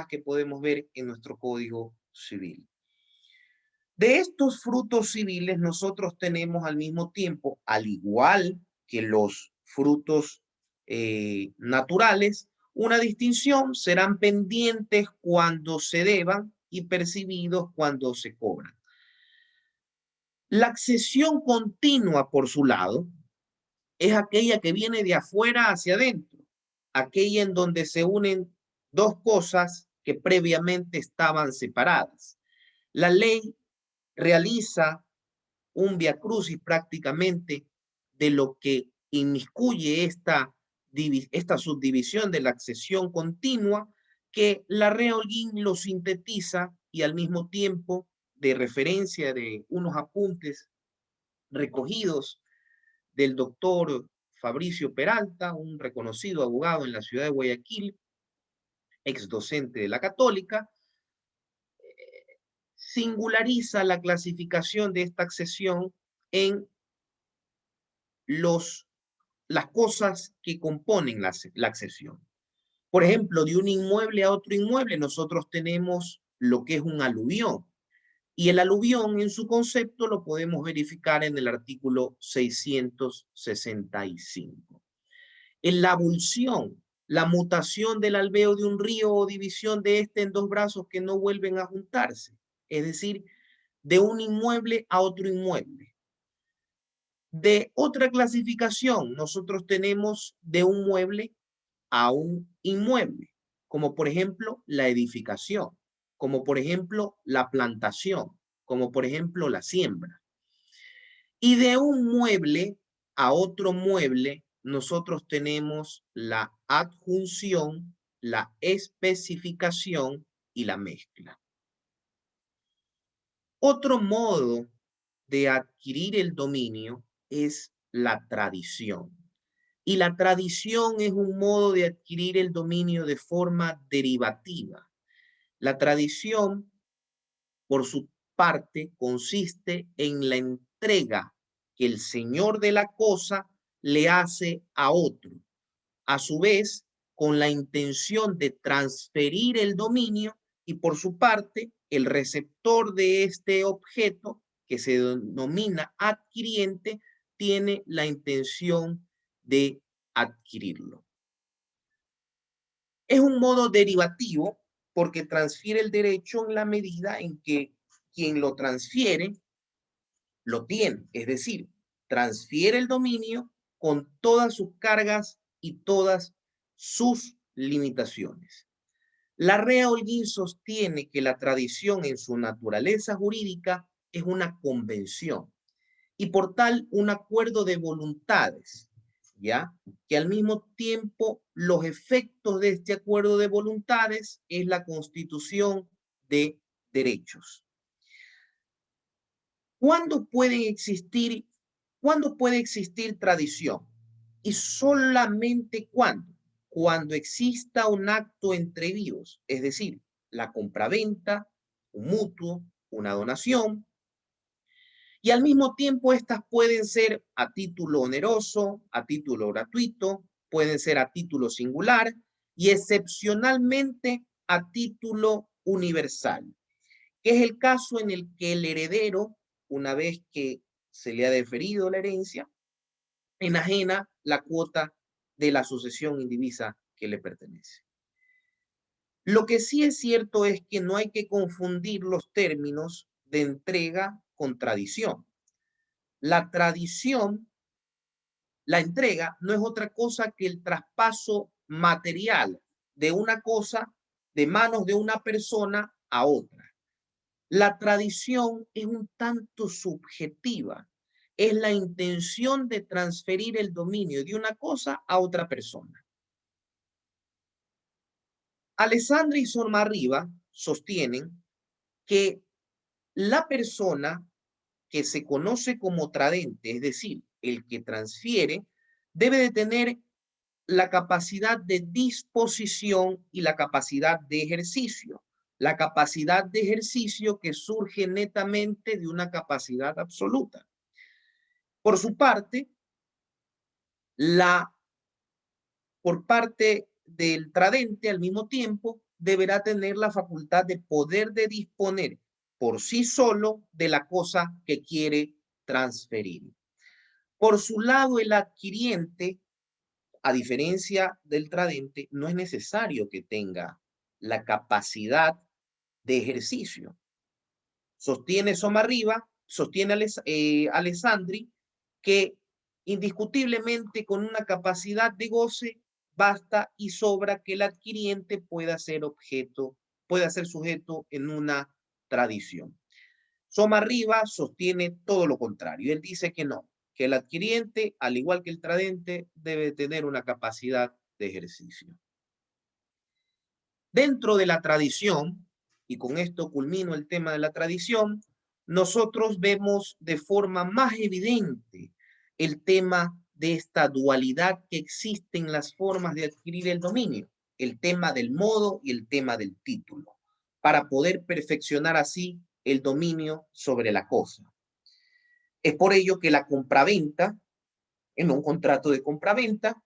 que podemos ver en nuestro Código Civil. De estos frutos civiles nosotros tenemos al mismo tiempo, al igual que los frutos naturales, una distinción: serán pendientes cuando se deban y percibidos cuando se cobran. La accesión continua, por su lado, es aquella que viene de afuera hacia adentro, aquella en donde se unen dos cosas que previamente estaban separadas. La ley realiza un viacrucis prácticamente de lo que inmiscuye esta subdivisión de la accesión continua, que la Rea Holguín lo sintetiza, y al mismo tiempo, de referencia de unos apuntes recogidos del doctor Fabricio Peralta, un reconocido abogado en la ciudad de Guayaquil, ex docente de la Católica, singulariza la clasificación de esta accesión en las cosas que componen la accesión. Por ejemplo, de un inmueble a otro inmueble, nosotros tenemos lo que es un aluvión. Y el aluvión, en su concepto, lo podemos verificar en el artículo 665. En la avulsión, la mutación del alveo de un río o división de este en dos brazos que no vuelven a juntarse. Es decir, de un inmueble a otro inmueble. De otra clasificación, nosotros tenemos de un mueble a un inmueble, como por ejemplo la edificación, como por ejemplo la plantación, como por ejemplo la siembra. Y de un mueble a otro mueble, nosotros tenemos la adjunción, la especificación y la mezcla. Otro modo de adquirir el dominio es la tradición. Y la tradición es un modo de adquirir el dominio de forma derivativa. La tradición, por su parte, consiste en la entrega que el señor de la cosa le hace a otro, a su vez con la intención de transferir el dominio, y por su parte el receptor de este objeto, que se denomina adquiriente, tiene la intención de adquirirlo. Es un modo derivativo porque transfiere el derecho en la medida en que quien lo transfiere lo tiene, es decir, transfiere el dominio con todas sus cargas y todas sus limitaciones. La Rea Holguín sostiene que la tradición en su naturaleza jurídica es una convención y por tal un acuerdo de voluntades, ¿ya? Que al mismo tiempo los efectos de este acuerdo de voluntades es la constitución de derechos. ¿Cuándo puede existir tradición? Y solamente cuando exista un acto entre vivos, es decir, la compraventa, un mutuo, una donación, y al mismo tiempo estas pueden ser a título oneroso, a título gratuito, pueden ser a título singular y excepcionalmente a título universal, que es el caso en el que el heredero, una vez que se le ha deferido la herencia, enajena la cuota de la sucesión indivisa que le pertenece. Lo que sí es cierto es que no hay que confundir los términos de entrega con tradición. La tradición, la entrega, no es otra cosa que el traspaso material de una cosa de manos de una persona a otra. La tradición es un tanto subjetiva. Es la intención de transferir el dominio de una cosa a otra persona. Alessandri y Somarriba sostienen que la persona que se conoce como tradente, es decir, el que transfiere, debe de tener la capacidad de disposición y la capacidad de ejercicio. La capacidad de ejercicio que surge netamente de una capacidad absoluta. Por su parte, por parte del tradente, al mismo tiempo, deberá tener la facultad de poder de disponer por sí solo de la cosa que quiere transferir. Por su lado, el adquiriente, a diferencia del tradente, no es necesario que tenga la capacidad de ejercicio. Sostiene Somarriba, sostiene Alessandri, que indiscutiblemente con una capacidad de goce basta y sobra que el adquiriente pueda ser sujeto en una tradición. Somarriba sostiene todo lo contrario. Él dice que no, que el adquiriente, al igual que el tradente, debe tener una capacidad de ejercicio. Dentro de la tradición, y con esto culmino el tema de la tradición, nosotros vemos de forma más evidente el tema de esta dualidad que existe en las formas de adquirir el dominio, el tema del modo y el tema del título, para poder perfeccionar así el dominio sobre la cosa. Es por ello que la compraventa, en un contrato de compraventa,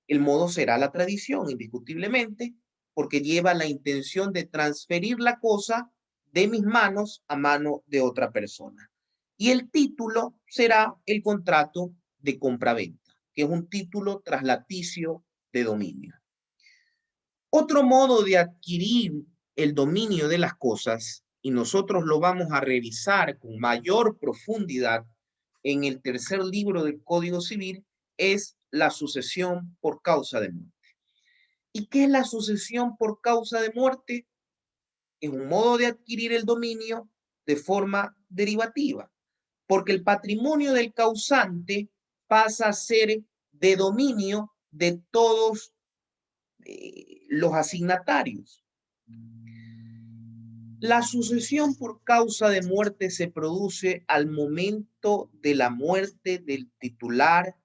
el modo será la tradición, indiscutiblemente, porque lleva la intención de transferir la cosa de mis manos a mano de otra persona. Y el título será el contrato de compraventa, que es un título traslaticio de dominio. Otro modo de adquirir el dominio de las cosas, y nosotros lo vamos a revisar con mayor profundidad en el tercer libro del Código Civil, es la sucesión por causa de muerte. ¿Y qué es la sucesión por causa de muerte? Es un modo de adquirir el dominio de forma derivativa, porque el patrimonio del causante pasa a ser de dominio de todos los asignatarios. La sucesión por causa de muerte se produce al momento de la muerte del titular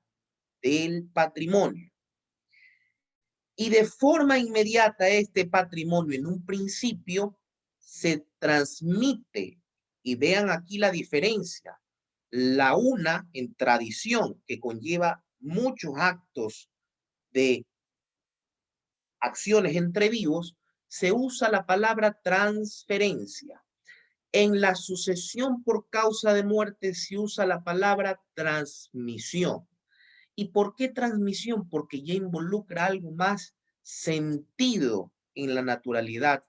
del patrimonio. Y de forma inmediata este patrimonio en un principio se transmite, y vean aquí la diferencia, la una en tradición que conlleva muchos actos de acciones entre vivos, se usa la palabra transferencia. En la sucesión por causa de muerte se usa la palabra transmisión. ¿Y por qué transmisión? Porque ya involucra algo más sentido en la naturalidad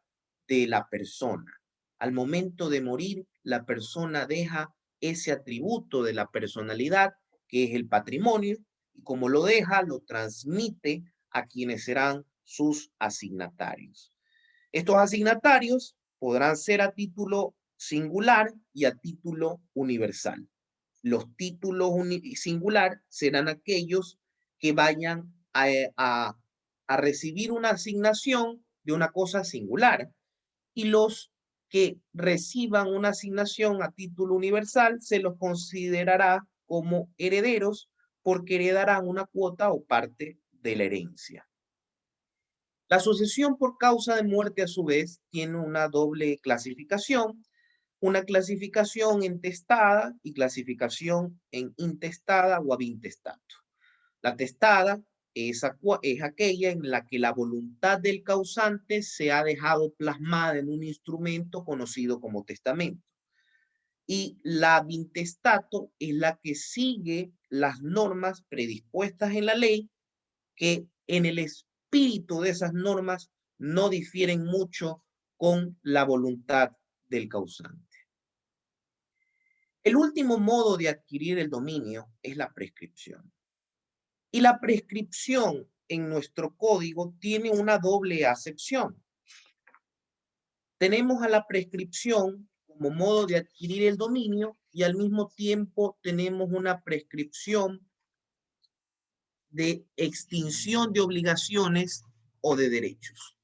de la persona. Al momento de morir, la persona deja ese atributo de la personalidad, que es el patrimonio, y como lo deja, lo transmite a quienes serán sus asignatarios. Estos asignatarios podrán ser a título singular y a título universal. Los títulos singular serán aquellos que vayan a recibir una asignación de una cosa singular, y los que reciban una asignación a título universal se los considerará como herederos porque heredarán una cuota o parte de la herencia. La sucesión por causa de muerte, a su vez, tiene una doble clasificación, una clasificación en testada y clasificación en intestada o abintestato. La testada es aquella en la que la voluntad del causante se ha dejado plasmada en un instrumento conocido como testamento. Y la abintestato es la que sigue las normas predispuestas en la ley, que en el espíritu de esas normas no difieren mucho con la voluntad del causante. El último modo de adquirir el dominio es la prescripción. Y la prescripción en nuestro código tiene una doble acepción. Tenemos a la prescripción como modo de adquirir el dominio y al mismo tiempo tenemos una prescripción de extinción de obligaciones o de derechos.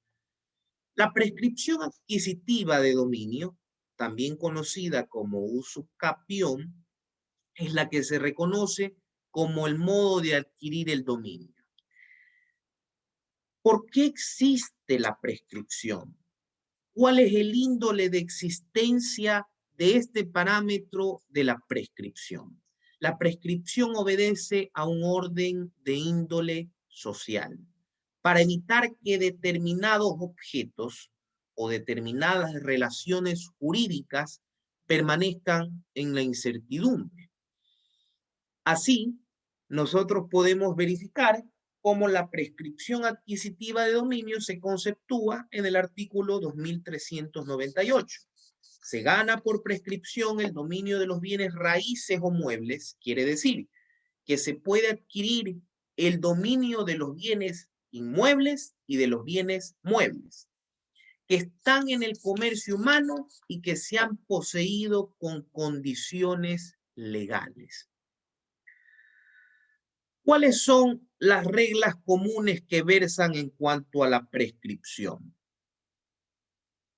La prescripción adquisitiva de dominio, también conocida como usucapión, es la que se reconoce como el modo de adquirir el dominio. ¿Por qué existe la prescripción? ¿Cuál es el índole de existencia de este parámetro de la prescripción? La prescripción obedece a un orden de índole social para evitar que determinados objetos o determinadas relaciones jurídicas permanezcan en la incertidumbre. Así, nosotros podemos verificar cómo la prescripción adquisitiva de dominio se conceptúa en el artículo 2398. Se gana por prescripción el dominio de los bienes raíces o muebles, quiere decir que se puede adquirir el dominio de los bienes inmuebles y de los bienes muebles, que están en el comercio humano y que se han poseído con condiciones legales. ¿Cuáles son las reglas comunes que versan en cuanto a la prescripción?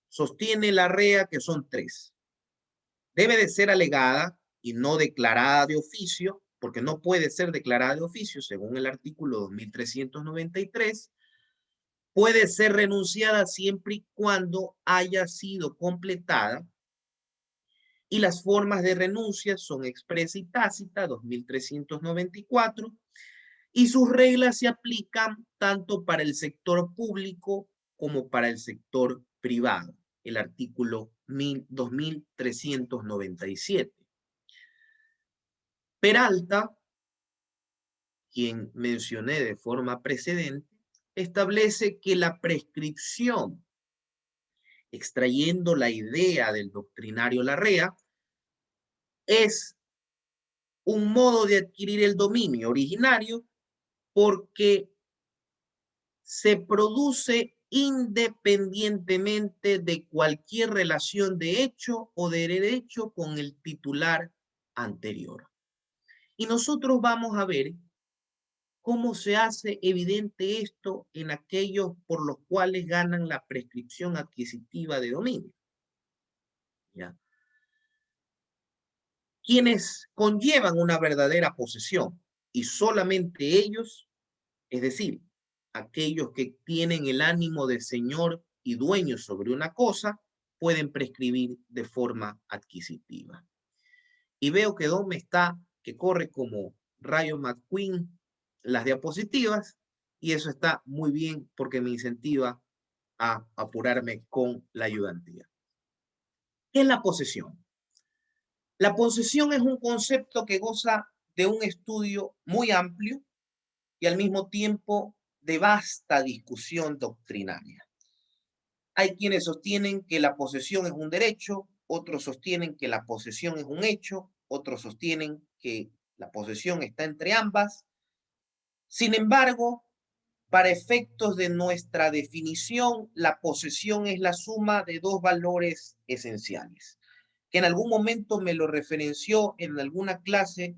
Sostiene la REA que son 3. Debe de ser alegada y no declarada de oficio, porque no puede ser declarada de oficio según el artículo 2393. Puede ser renunciada siempre y cuando haya sido completada. Y las formas de renuncia son expresa y tácita, 2394. Y sus reglas se aplican tanto para el sector público como para el sector privado, el artículo 2397. Peralta, quien mencioné de forma precedente, establece que la prescripción, extrayendo la idea del doctrinario Larrea, es un modo de adquirir el dominio originario porque se produce independientemente de cualquier relación de hecho o de derecho con el titular anterior. Y nosotros vamos a ver cómo se hace evidente esto en aquellos por los cuales ganan la prescripción adquisitiva de dominio. ¿Ya? Quienes conllevan una verdadera posesión y solamente ellos, es decir, aquellos que tienen el ánimo de señor y dueño sobre una cosa, pueden prescribir de forma adquisitiva. Y veo que Don me está, que corre como Rayo McQueen las diapositivas, y eso está muy bien porque me incentiva a apurarme con la ayudantía. ¿Qué es la posesión? La posesión es un concepto que goza de un estudio muy amplio y al mismo tiempo de vasta discusión doctrinaria. Hay quienes sostienen que la posesión es un derecho, otros sostienen que la posesión es un hecho, otros sostienen que la posesión está entre ambas. Sin embargo, para efectos de nuestra definición, la posesión es la suma de dos valores esenciales, que en algún momento me lo referenció en alguna clase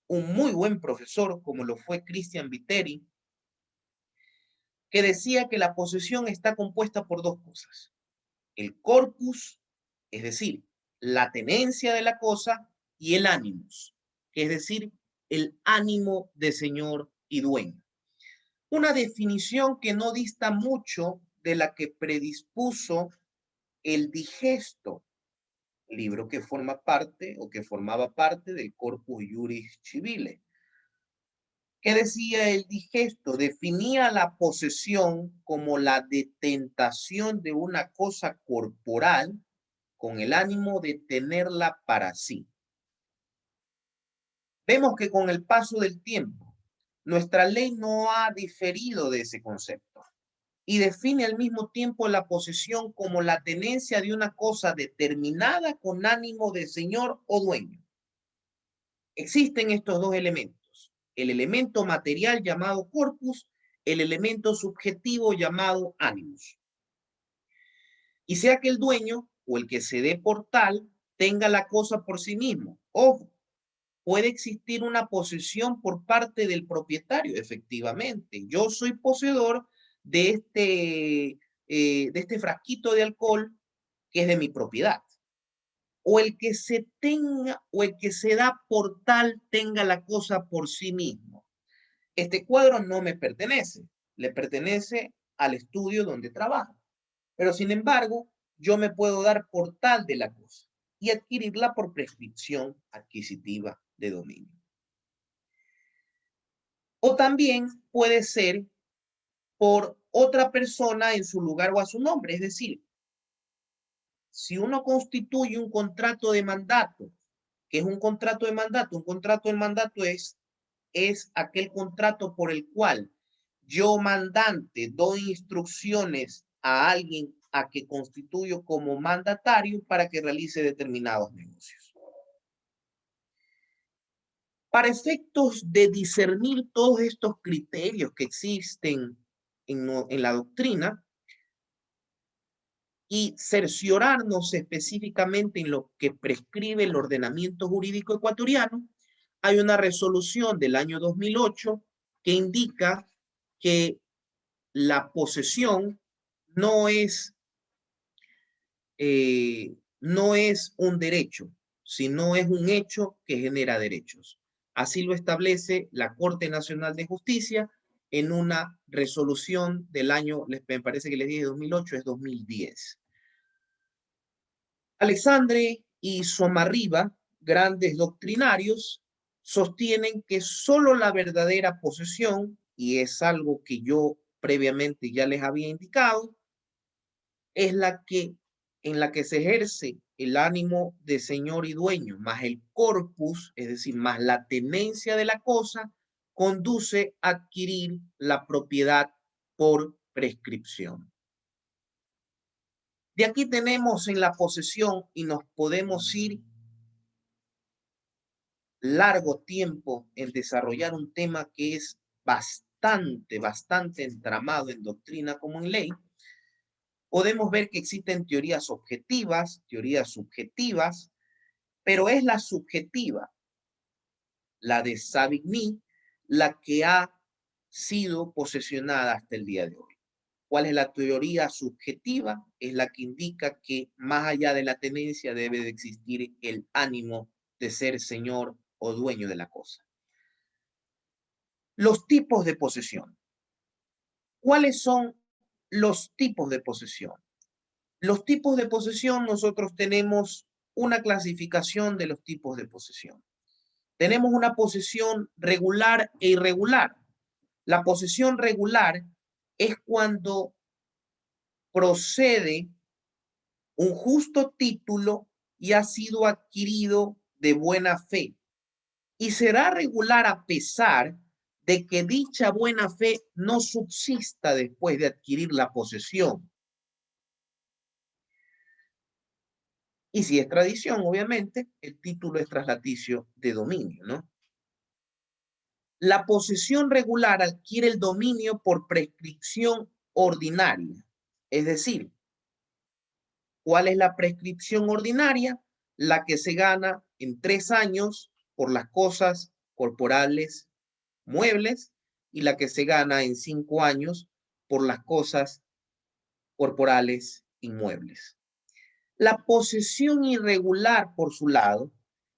un muy buen profesor, como lo fue Cristian Viteri, que decía que la posesión está compuesta por dos cosas. El corpus, es decir, la tenencia de la cosa, y el animus, que es decir, el ánimo de señor y dueño. Una definición que no dista mucho de la que predispuso el Digesto, libro que forma parte o que formaba parte del Corpus Juris Civile. ¿Qué decía el Digesto? Definía la posesión como la detentación de una cosa corporal con el ánimo de tenerla para sí. Vemos que con el paso del tiempo, nuestra ley no ha diferido de ese concepto y define al mismo tiempo la posesión como la tenencia de una cosa determinada con ánimo de señor o dueño. Existen estos dos elementos, el elemento material llamado corpus, el elemento subjetivo llamado animus. Y sea que el dueño o el que se dé por tal tenga la cosa por sí mismo. Ojo, puede existir una posesión por parte del propietario, efectivamente. Yo soy poseedor de este frasquito de alcohol que es de mi propiedad. O el que se tenga, o el que se da por tal tenga la cosa por sí mismo. Este cuadro no me pertenece, le pertenece al estudio donde trabajo. Pero sin embargo, yo me puedo dar por tal de la cosa y adquirirla por prescripción adquisitiva de dominio. O también puede ser por otra persona en su lugar o a su nombre. Es decir, si uno constituye un contrato de mandato, ¿qué es un contrato de mandato? Un contrato de mandato es aquel contrato por el cual yo, mandante, doy instrucciones a alguien a que constituyo como mandatario para que realice determinados negocios. Para efectos de discernir todos estos criterios que existen en la doctrina y cerciorarnos específicamente en lo que prescribe el ordenamiento jurídico ecuatoriano, hay una resolución del año 2008 que indica que la posesión no es un derecho, sino es un hecho que genera derechos. Así lo establece la Corte Nacional de Justicia en una resolución del año, me parece que les dije 2008, es 2010. Alexandre y Somarriba, grandes doctrinarios, sostienen que solo la verdadera posesión, y es algo que yo previamente ya les había indicado, es en la que se ejerce el ánimo de señor y dueño, más el corpus, es decir, más la tenencia de la cosa, conduce a adquirir la propiedad por prescripción. De aquí tenemos en la posesión y nos podemos ir largo tiempo en desarrollar un tema que es bastante entramado en doctrina como en ley. Podemos ver que existen teorías objetivas, teorías subjetivas, pero es la subjetiva, la de Savigny, la que ha sido posesionada hasta el día de hoy. ¿Cuál es la teoría subjetiva? Es la que indica que más allá de la tenencia debe de existir el ánimo de ser señor o dueño de la cosa. Los tipos de posesión. ¿Cuáles son los tipos de posesión? Los tipos de posesión, nosotros tenemos una clasificación de los tipos de posesión. Tenemos una posesión regular e irregular. La posesión regular es cuando procede un justo título y ha sido adquirido de buena fe. Y será regular a pesar de que dicha buena fe no subsista después de adquirir la posesión. Y si es tradición, obviamente, el título es traslaticio de dominio, ¿no? La posesión regular adquiere el dominio por prescripción ordinaria. Es decir, ¿cuál es la prescripción ordinaria? La que se gana en 3 años por las cosas corporales muebles y la que se gana en 5 años por las cosas corporales inmuebles. La posesión irregular, por su lado,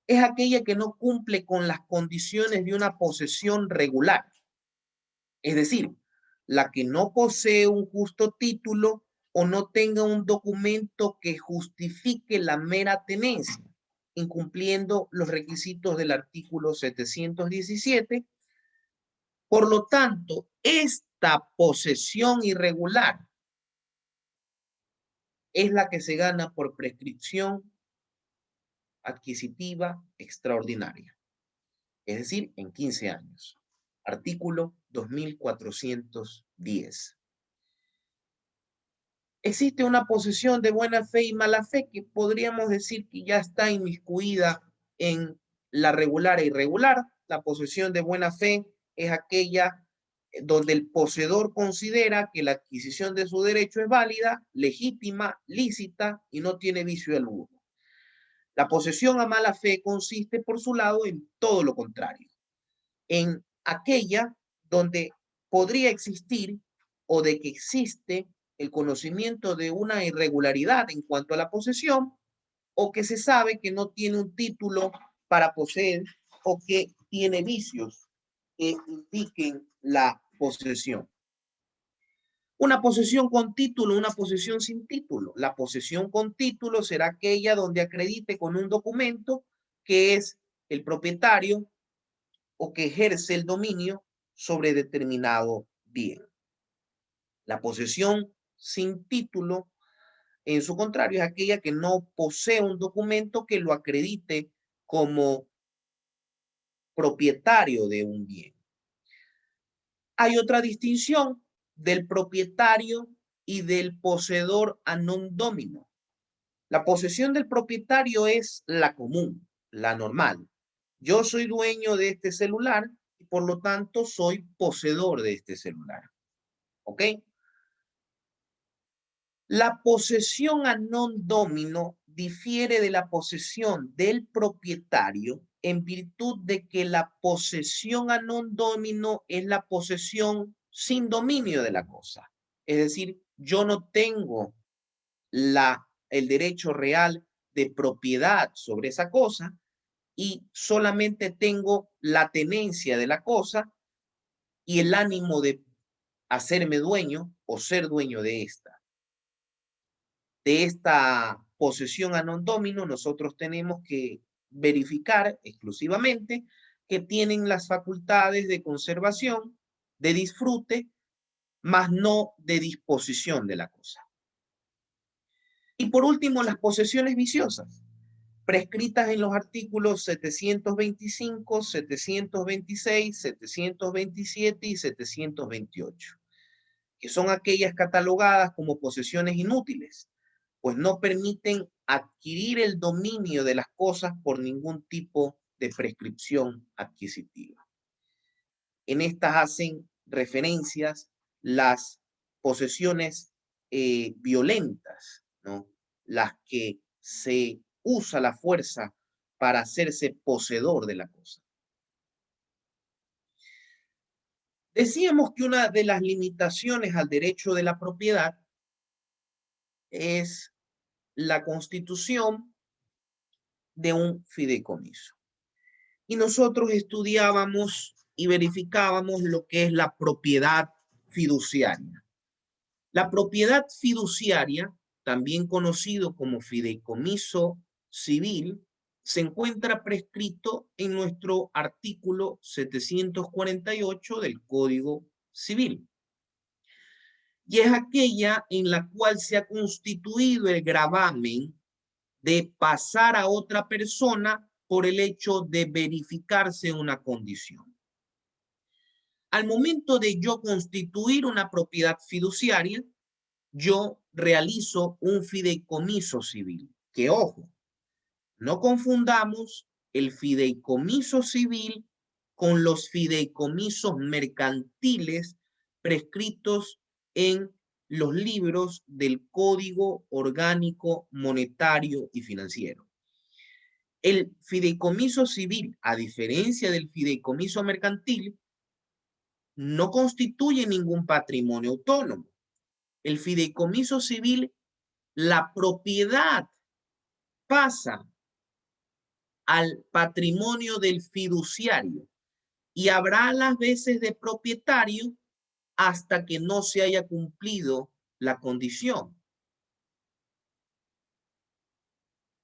es aquella que no cumple con las condiciones de una posesión regular. Es decir, la que no posee un justo título o no tenga un documento que justifique la mera tenencia, incumpliendo los requisitos del artículo 717. Por lo tanto, esta posesión irregular es la que se gana por prescripción adquisitiva extraordinaria, es decir, en 15 años. Artículo 2410. existe una posesión de buena fe y mala fe que podríamos decir que ya está inmiscuida en la regular e irregular. La posesión de buena fe es aquella donde el poseedor considera que la adquisición de su derecho es válida, legítima, lícita y no tiene vicio alguno. La posesión a mala fe consiste, por su lado, en todo lo contrario, en aquella donde podría existir o de que existe el conocimiento de una irregularidad en cuanto a la posesión, o que se sabe que no tiene un título para poseer o que tiene vicios que indiquen la posesión. Una posesión con título, una posesión sin título. La posesión con título será aquella donde acredite con un documento que es el propietario o que ejerce el dominio sobre determinado bien. La posesión sin título, en su contrario, es aquella que no posee un documento que lo acredite como propietario de un bien. Hay otra distinción del propietario y del poseedor a non domino. La posesión del propietario es la común, la normal. Yo soy dueño de este celular y por lo tanto soy poseedor de este celular. ¿Ok? La posesión a non domino difiere de la posesión del propietario en virtud de que la posesión a non domino es la posesión sin dominio de la cosa. Es decir, yo no tengo el derecho real de propiedad sobre esa cosa y solamente tengo la tenencia de la cosa y el ánimo de hacerme dueño o ser dueño de esta. De esta posesión a non domino, nosotros tenemos que verificar exclusivamente que tienen las facultades de conservación, de disfrute, más no de disposición de la cosa. Y por último, las posesiones viciosas, prescritas en los artículos 725, 726, 727 y 728, que son aquellas catalogadas como posesiones inútiles, pues no permiten adquirir el dominio de las cosas por ningún tipo de prescripción adquisitiva. En estas hacen referencias las posesiones violentas, ¿no? Las que se usa la fuerza para hacerse poseedor de la cosa. Decíamos que una de las limitaciones al derecho de la propiedad es la constitución de un fideicomiso. Y nosotros estudiábamos y verificábamos lo que es la propiedad fiduciaria. La propiedad fiduciaria, también conocido como fideicomiso civil, se encuentra prescrito en nuestro artículo 748 del Código Civil. Y es aquella en la cual se ha constituido el gravamen de pasar a otra persona por el hecho de verificarse una condición. Al momento de yo constituir una propiedad fiduciaria, yo realizo un fideicomiso civil. Que ojo, no confundamos el fideicomiso civil con los fideicomisos mercantiles prescritos en los libros del Código Orgánico Monetario y Financiero. El fideicomiso civil, a diferencia del fideicomiso mercantil, no constituye ningún patrimonio autónomo. El fideicomiso civil, la propiedad pasa al patrimonio del fiduciario y habrá las veces de propietario hasta que no se haya cumplido la condición.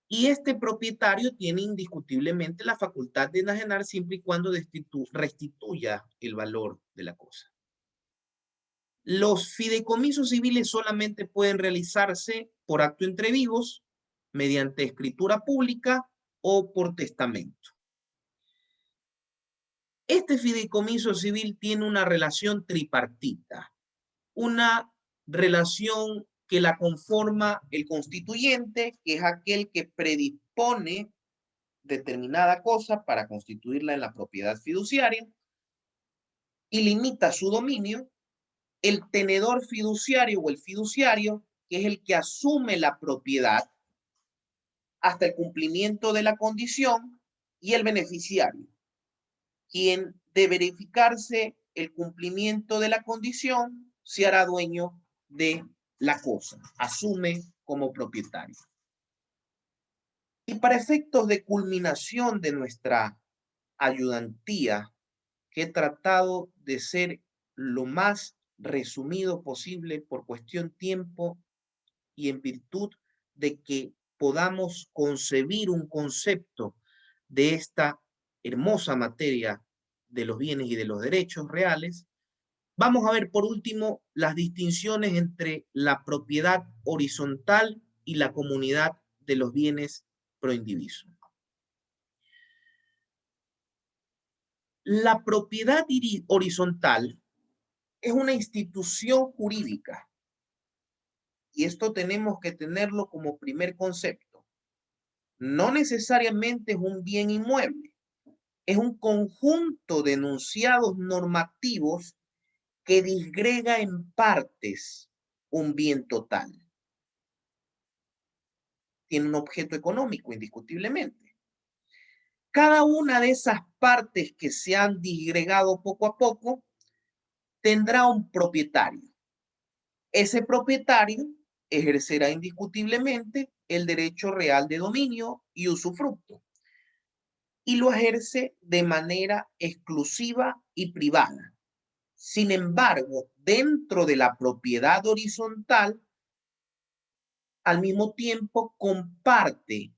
Y este propietario tiene indiscutiblemente la facultad de enajenar siempre y cuando restituya el valor de la cosa. Los fideicomisos civiles solamente pueden realizarse por acto entre vivos, mediante escritura pública o por testamento. Este fideicomiso civil tiene una relación tripartita, una relación que la conforma el constituyente, que es aquel que predispone determinada cosa para constituirla en la propiedad fiduciaria y limita su dominio, el tenedor fiduciario o el fiduciario, que es el que asume la propiedad hasta el cumplimiento de la condición, y el beneficiario, quien de verificarse el cumplimiento de la condición se hará dueño de la cosa, asume como propietario. Y para efectos de culminación de nuestra ayudantía, que he tratado de ser lo más resumido posible por cuestión tiempo y en virtud de que podamos concebir un concepto de esta hermosa materia de los bienes y de los derechos reales, vamos a ver por último las distinciones entre la propiedad horizontal y la comunidad de los bienes proindivisos. La propiedad horizontal es una institución jurídica y esto tenemos que tenerlo como primer concepto. No necesariamente es un bien inmueble, es un conjunto de enunciados normativos que disgrega en partes un bien total. Tiene un objeto económico, indiscutiblemente. Cada una de esas partes que se han disgregado poco a poco tendrá un propietario. Ese propietario ejercerá indiscutiblemente el derecho real de dominio y usufructo, y lo ejerce de manera exclusiva y privada. Sin embargo, dentro de la propiedad horizontal, al mismo tiempo comparte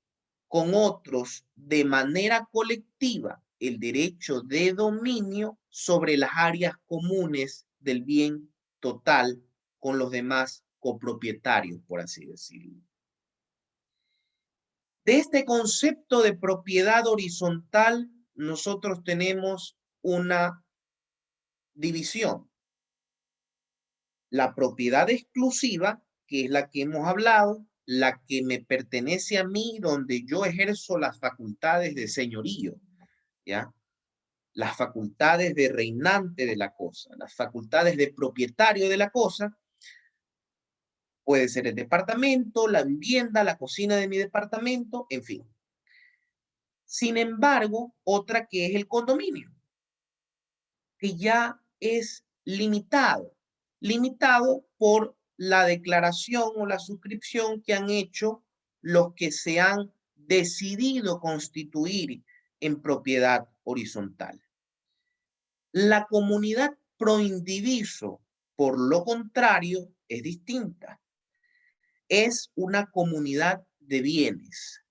con otros de manera colectiva el derecho de dominio sobre las áreas comunes del bien total con los demás copropietarios, por así decirlo. De este concepto de propiedad horizontal, nosotros tenemos una división. La propiedad exclusiva, que es la que hemos hablado, la que me pertenece a mí, donde yo ejerzo las facultades de señorío, ¿ya? Las facultades de reinante de la cosa, las facultades de propietario de la cosa. Puede ser el departamento, la vivienda, la cocina de mi departamento, en fin. Sin embargo, otra que es el condominio, que ya es limitado por la declaración o la suscripción que han hecho los que se han decidido constituir en propiedad horizontal. La comunidad proindiviso, por lo contrario, es distinta. Es una comunidad de bienes.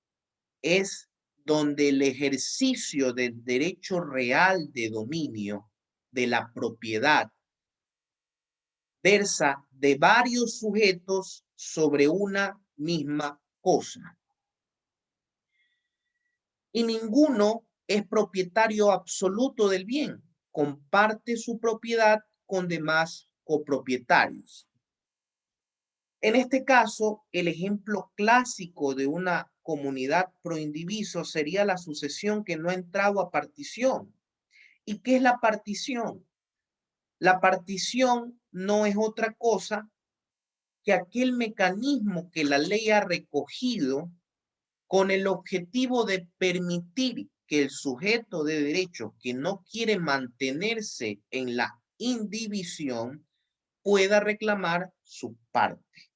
Es donde el ejercicio del derecho real de dominio de la propiedad versa de varios sujetos sobre una misma cosa. Y ninguno es propietario absoluto del bien. Comparte su propiedad con demás copropietarios. En este caso, el ejemplo clásico de una comunidad proindiviso sería la sucesión que no ha entrado a partición. ¿Y qué es la partición? La partición no es otra cosa que aquel mecanismo que la ley ha recogido con el objetivo de permitir que el sujeto de derecho que no quiere mantenerse en la indivisión pueda reclamar su parte,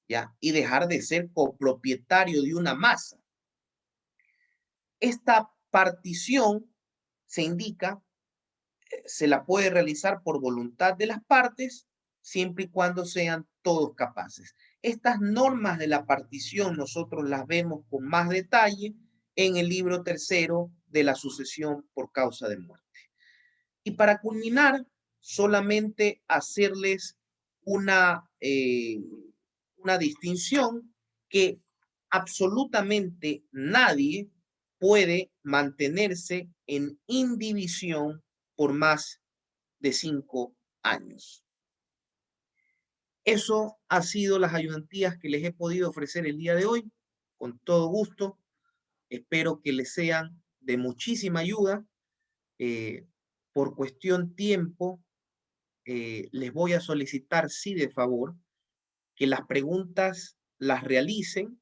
¿ya? Y dejar de ser copropietario de una masa. Esta partición se indica, se la puede realizar por voluntad de las partes, siempre y cuando sean todos capaces. Estas normas de la partición nosotros las vemos con más detalle en el libro tercero de la sucesión por causa de muerte. Y para culminar, solamente hacerles una distinción que absolutamente nadie puede mantenerse en indivisión por más de 5 años. Eso ha sido las ayudantías que les he podido ofrecer el día de hoy, con todo gusto. Espero que les sean de muchísima ayuda. Por cuestión tiempo, les voy a solicitar, sí, de favor, que las preguntas las realicen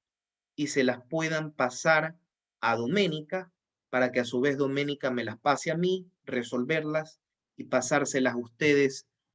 y se las puedan pasar a Doménica, para que a su vez Doménica me las pase a mí, resolverlas y pasárselas a ustedes